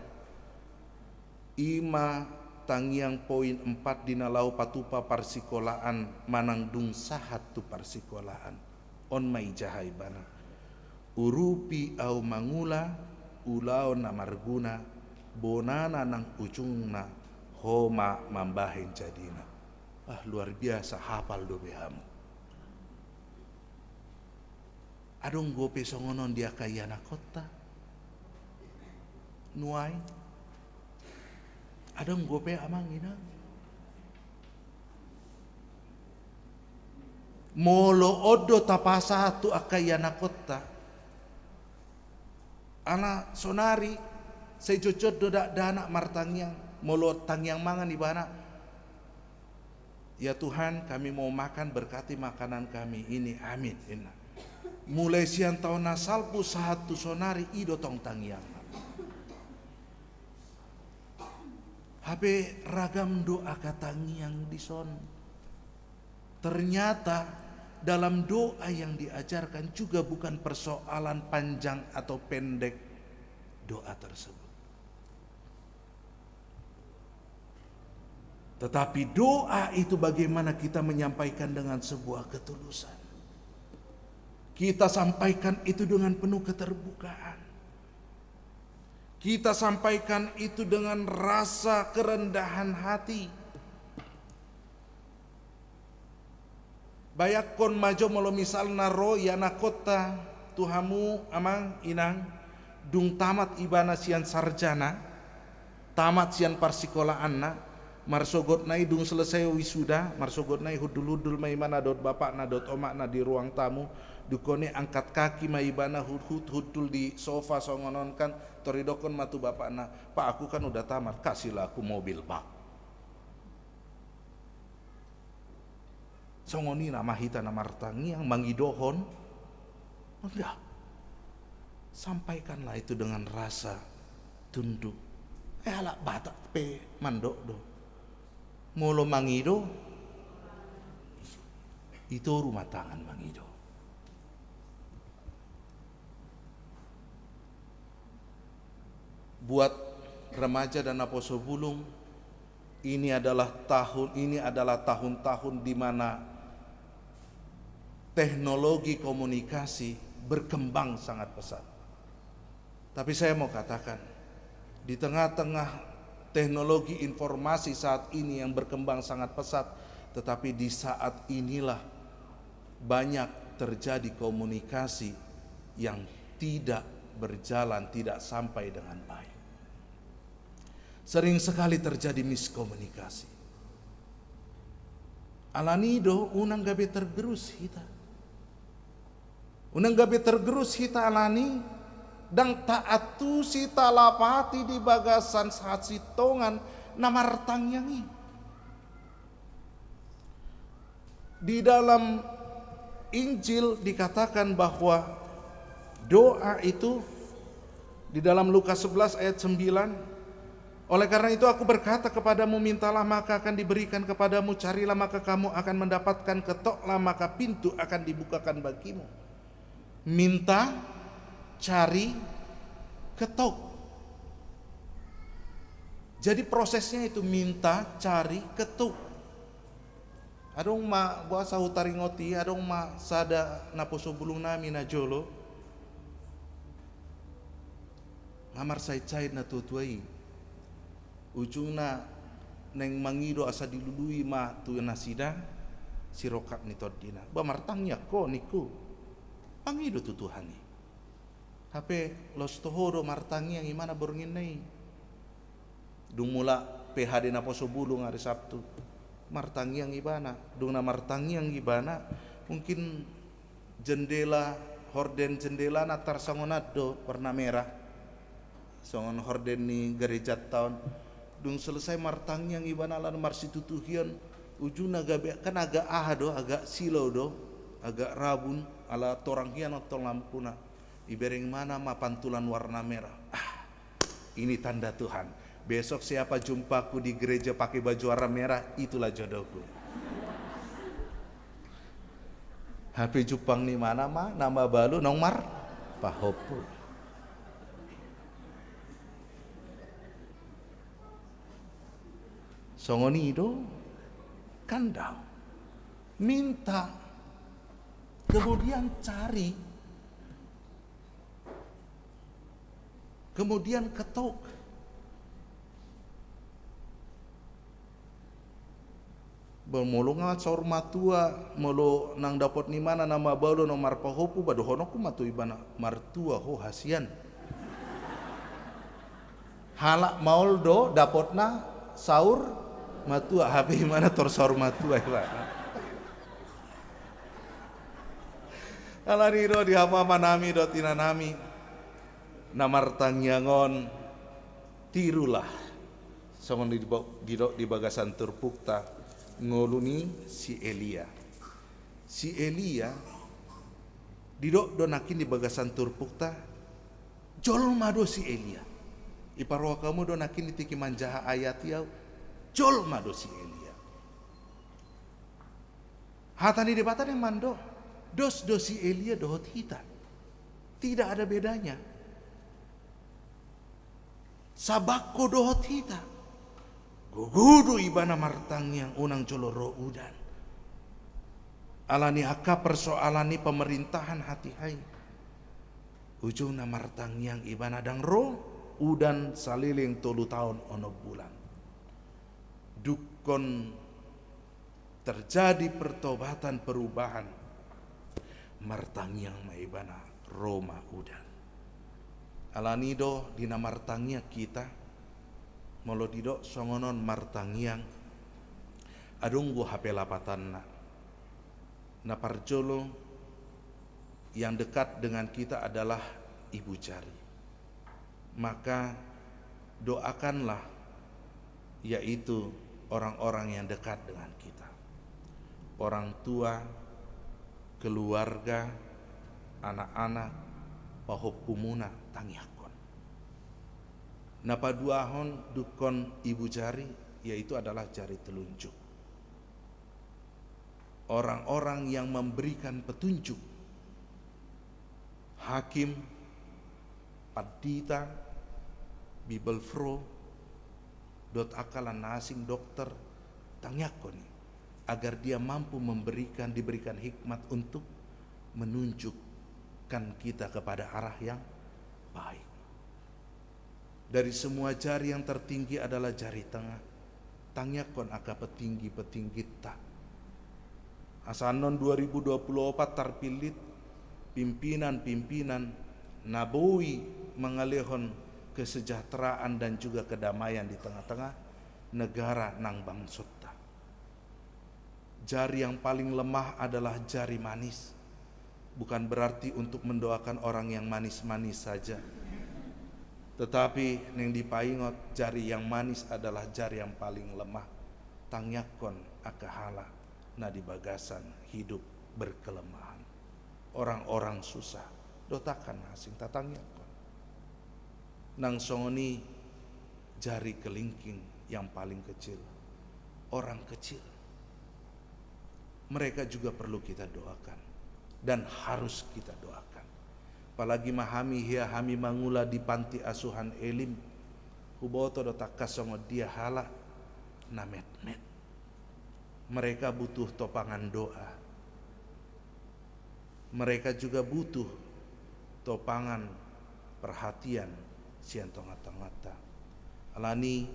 ima tangiang poin 4 dina lau patupa parsikolaan manang dung sahat tu parsikolaan on mai jahai bana urupi au mangula ulao na marguna bonana nang ujungna homa mambahen jadina. Luar biasa hafal do behamu. Adong gope songonon dia kayana kota nuai adong gope amang ina molo odo tapasa tu akayana kota ana sonari sejojot do dana martangyang molo tangyang mangan ibana. Ya Tuhan, kami mau makan, berkati makanan kami ini, amin. Mulai siang tahun nasalpu satu sonari ido tong tangyang. Habe ragam doa katangyang di son. Ternyata dalam doa yang diajarkan juga bukan persoalan panjang atau pendek doa tersebut. Tetapi doa itu bagaimana kita menyampaikan dengan sebuah ketulusan. Kita sampaikan itu dengan penuh keterbukaan. Kita sampaikan itu dengan rasa kerendahan hati. Bayakon majo molo misalna ro yana kota tuhamu amang inang dung tamat ibana sian sarjana, tamat sian parsikolaanna. Marsogot nai dung selesai wisuda, marsogot nai hudul-hudul mai mana dot bapak na dot omak na di ruang tamu, dukone angkat kaki mai bana hudul di sofa songonon kan, toridokon matu bapak na, pak aku kan udah tamat, kasihlah aku mobil pak. Songoni nama hita nama martangi yang mangidohon, enggak. Sampaikanlah itu dengan rasa tunduk. Alak batak pe mandok do. Molo mangido itu rumah tangan mangido. Buat remaja dan aposo bulung, ini adalah tahun-tahun di mana teknologi komunikasi berkembang sangat pesat. Tapi saya mau katakan, di tengah-tengah teknologi informasi saat ini yang berkembang sangat pesat, tetapi di saat inilah banyak terjadi komunikasi yang tidak berjalan, tidak sampai dengan baik. Sering sekali terjadi miskomunikasi. Alanido unang gabi tergerus hita. Unang gabi tergerus hita alani dan taatu si talapati di bagasan saat sitongan namartang yangi. Di dalam Injil dikatakan bahwa doa itu di dalam Lukas 11 ayat 9, oleh karena itu aku berkata kepadamu, mintalah maka akan diberikan kepadamu, carilah maka kamu akan mendapatkan, ketoklah maka pintu akan dibukakan bagimu. Minta, cari, ketok. Jadi prosesnya itu minta, cari, ketuk. Adong ma buasa hutaringoti, adong ma sada naposo bulung nami na jolo. Ngamar say-say na tutuai. Ujungna neng mangido asa dilului ma tu nasida sirokat ni todina. Ba martangnya ko niku. Pangido tutuhani. Hape los tohoro martangi yang imana borngin nai. Dung mula PHD na poso bulung hari Sabtu. Martangi yang ibana, dung na martangi yang ibana mungkin jendela horden jendela natar sangonado warna merah. Songon horden ni gereja tahun. Dung selesai martangi yang ibana lan marsitutuhian ujuna gabe kan agak ahado, agak silo do, agak rabun ala torang hian atau lampuna. Ibereng mana ma pantulan warna merah. Ini tanda Tuhan. Besok siapa jumpaku di gereja pakai baju warna merah, itulah jodohku. HP Jepang ni mana ma? Nama balu nomor pahopu. Songonido kandang minta, kemudian cari, kemudian ketok. Bermulung nga saur matua molo nang dapat ni mana nama balo no marpahopu badohono ku matu ibana martua ho hasian. Halak maul do dapatna saur matua habi mana tor saur matua ibana. Alani do di hapa manami do tinanami namartangyangon tirulah songon di bagasan turpukta ngoluni si Elia. Si Elia didok donakin di bagasan turpukta jol mado si Elia. Iparwa kamu donakin di tiki manjaha ayat yau jol mado si Elia. Hatani debatan yang mando dos si Elia dohot hita. Tidak ada bedanya. Sabako dohot hita. Gugudu ibana martang yang unang coloro udan. Alani aka persoalani pemerintahan hati hai. Ujung na martang yang ibana dang ro udan saliling 3 tahun ono bulan. Dukon terjadi pertobatan perubahan. Martang yang maibana Roma udan. Alanido dina martangnya kita molodido songonon martangiang adunggu HP lapatan na parjolo yang dekat dengan kita adalah Ibu Jari. Maka doakanlah yaitu orang-orang yang dekat dengan kita, orang tua, keluarga, anak-anak, pahopumuna tangiakon. Napaduahon dukon Ibu Jari yaitu adalah jari telunjuk. Orang-orang yang memberikan petunjuk. Hakim, Padita, Bibelfro, dot akalan nasing dokter tangiakon agar dia mampu diberikan hikmat untuk menunjukkan kita kepada arah yang baik. Dari semua jari yang tertinggi adalah jari tengah. Tangyakon aka petinggi-petinggi tak. Asanon 2024 terpilit pimpinan-pimpinan nabui mengalihon kesejahteraan dan juga kedamaian di tengah-tengah negara nang bangsutta. Jari yang paling lemah adalah jari manis. Bukan berarti untuk mendoakan orang yang manis-manis saja. Tetapi yang dipaingot jari yang manis adalah jari yang paling lemah. Tangyakon akahala na di bagasan hidup berkelemahan. Orang-orang susah dotakan asing tatangyakon. Nang songoni jari kelingking yang paling kecil. Orang kecil. Mereka juga perlu kita doakan. Dan harus kita doakan. Apalagi mahami hia hami mangula di panti asuhan elim. Huboto dotakas songo dia hala namet-met. Mereka butuh topangan doa. Mereka juga butuh topangan perhatian sian tongata-tongata. Alani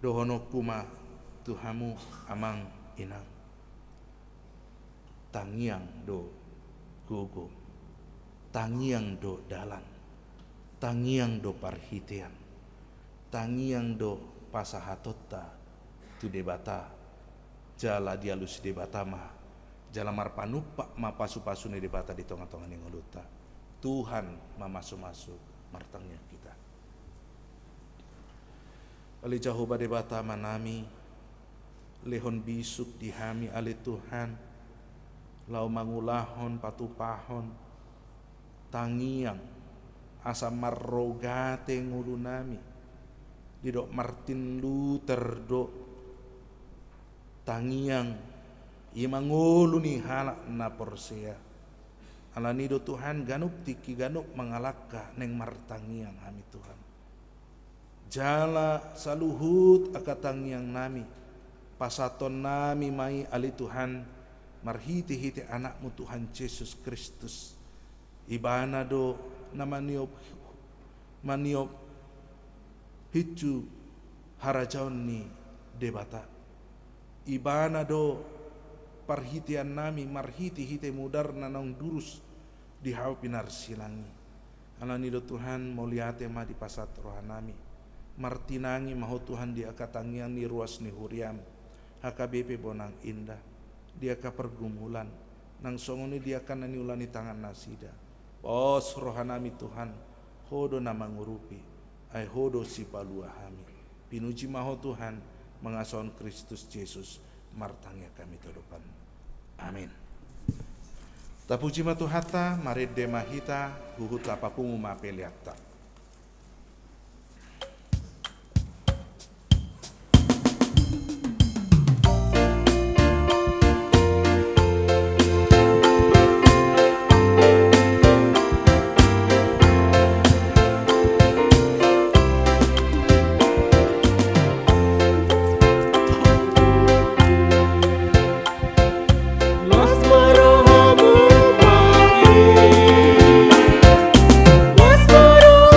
dohono kuma tuhamu amang inang. Tangiang do gogo, tangiang do dalan, tangiang do parhitian, tangiang do pasahatota tu debata jala dialus debata mah jala marpanupa ma pasu-pasu ne debata di tonga-tonga ni ngoluta. Tuhan mamasu-masu martangnya kita. Ali jahoba debata manami lehon bisuk dihami ali Tuhan. Lau mangulahon patupahon tangiang asa marrogate ngulunami didok Martin Luther do tangiang imangulu ni halak na porsea alani do Tuhan ganuk tiki ganuk mengalaka neng martangiang hami Tuhan Jala saluhut akatang yang nami, pasaton nami mai ali Tuhan, marhiti-hiti anakmu Tuhan Yesus Kristus. Ibana do na maniop hicu harajaon ni debata. Ibana do parhitian nami marhiti-hiti mudar nanong durus di hau pinar silangi. Alani do Tuhan moliate ma di pasat rohanami. Martinangi maho Tuhan dia katangian ni ruas ni huriam. HKBP bonang indah. Dia ka pergumulan. Nang songoni dia kan naniulani tangan nasida. Bos rohanami Tuhan. Hodo nama ngurupi. Ai hodo si paluahami. Pinuji maho Tuhan. Mengason Kristus Yesus. Martangnya kami todopan. Amin. Tapuji matuhata. Marid demahita. Huhut lapapungu mapeliata. Mas marahamu bagi, mas marahamu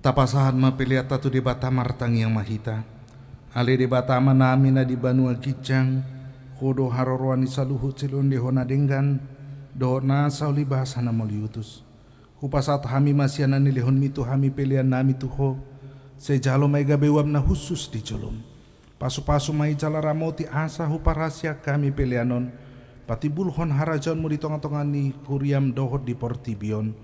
tapasahan mapiliata tu di bata martang yang mahita. Ale di bata manami na di banua gijang, kodo harorwani saluhut silun di hona denggan, do na sauli bahasa na moliutus. Kupasat hami masiana nilihon mitu hami pilihan nami tuho, sejalo may gabewam na husus di jolom. Pasu-pasu may jalaramoti asa huparasya kami pilihanon, pati bulhon harajon mo di tonga-tonga ni Huriam dohot di Portibion.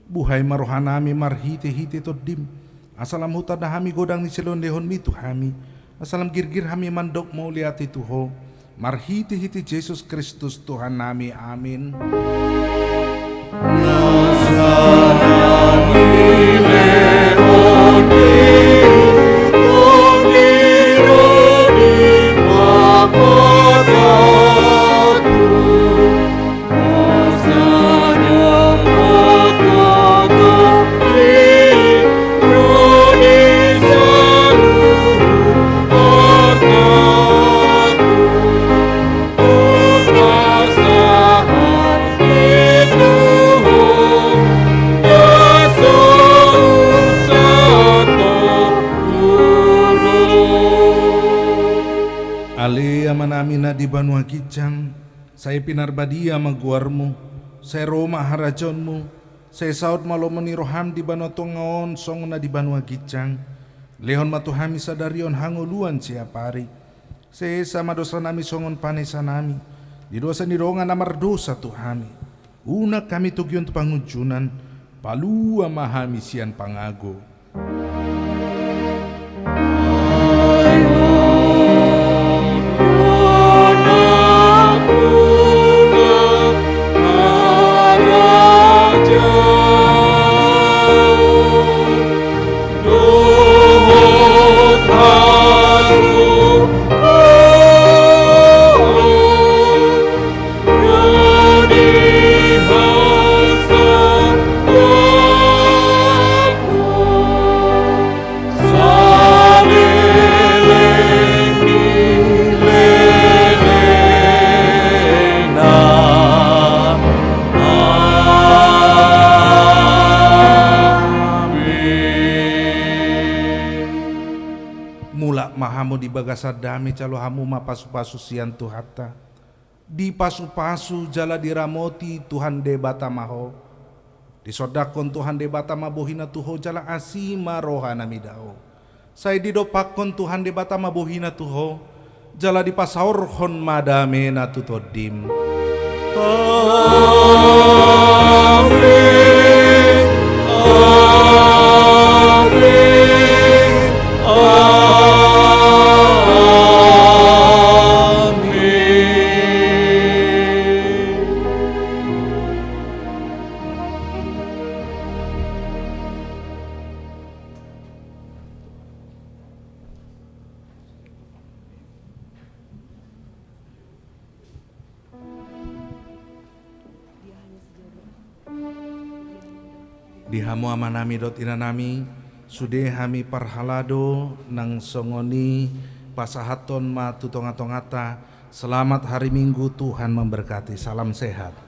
Buhay marohanami marhiti-hiti to dim. Asalam huta na hami godang ni silon dehon mitu hami. Asalam girgir hami mandok mau lihat itu ho. Marhiti-hiti Yesus Kristus Tuhan nami. Amin. Manamina di Banua Kijang, saya pinarbadia maguarmu, saya Roma harajonmu, saya saud malomoni roham di Banua Tongaon songna di Banua Kijang, lehon matuhami sadarion hanguluan siapari, saya sama dosa nami songon panesa nami, di dosa nirongan amar dosa tuhami, una kami tugion tu pangujunan, palua mahami sian pangago. Mahamu di bagasar dami calo hamu ma pasu-pasu sian tuhata di pasu-pasu jala diramoti Tuhan debata maho di sodakon Tuhan debata mabohina tuho jala asima rohana midao saya didopakon Tuhan debata mabohina tuho jala di pasaurhon madamena tutodim. Amin. Di hamu amanami dot inanami sude hami parhalado nang songoni pasahaton ma tutonga-tongata. Selamat hari Minggu, Tuhan memberkati. Salam sehat.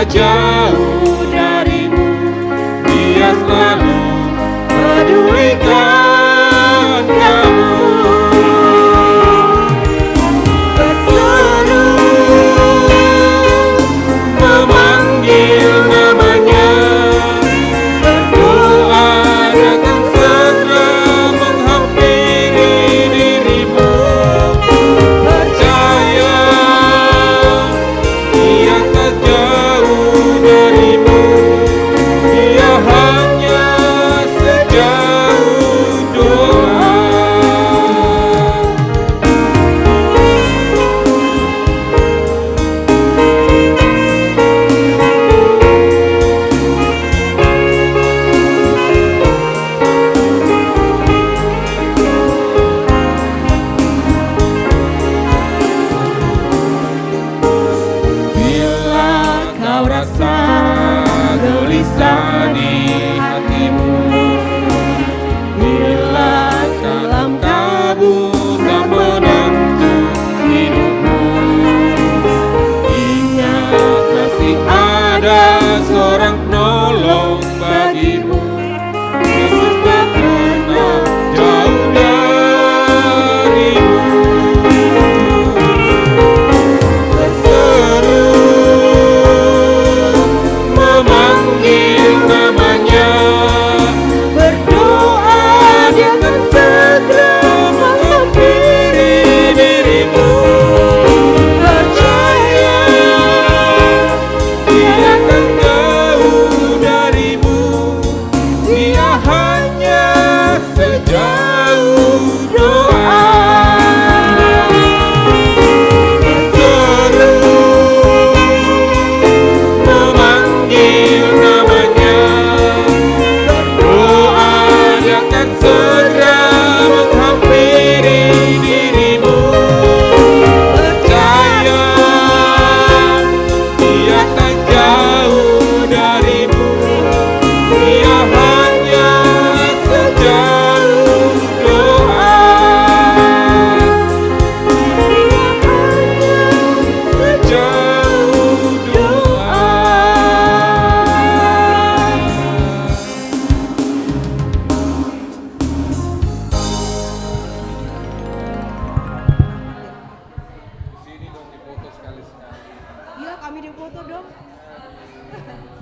Jauh darimu, Dia selalu pedulikan kamu. video foto dong.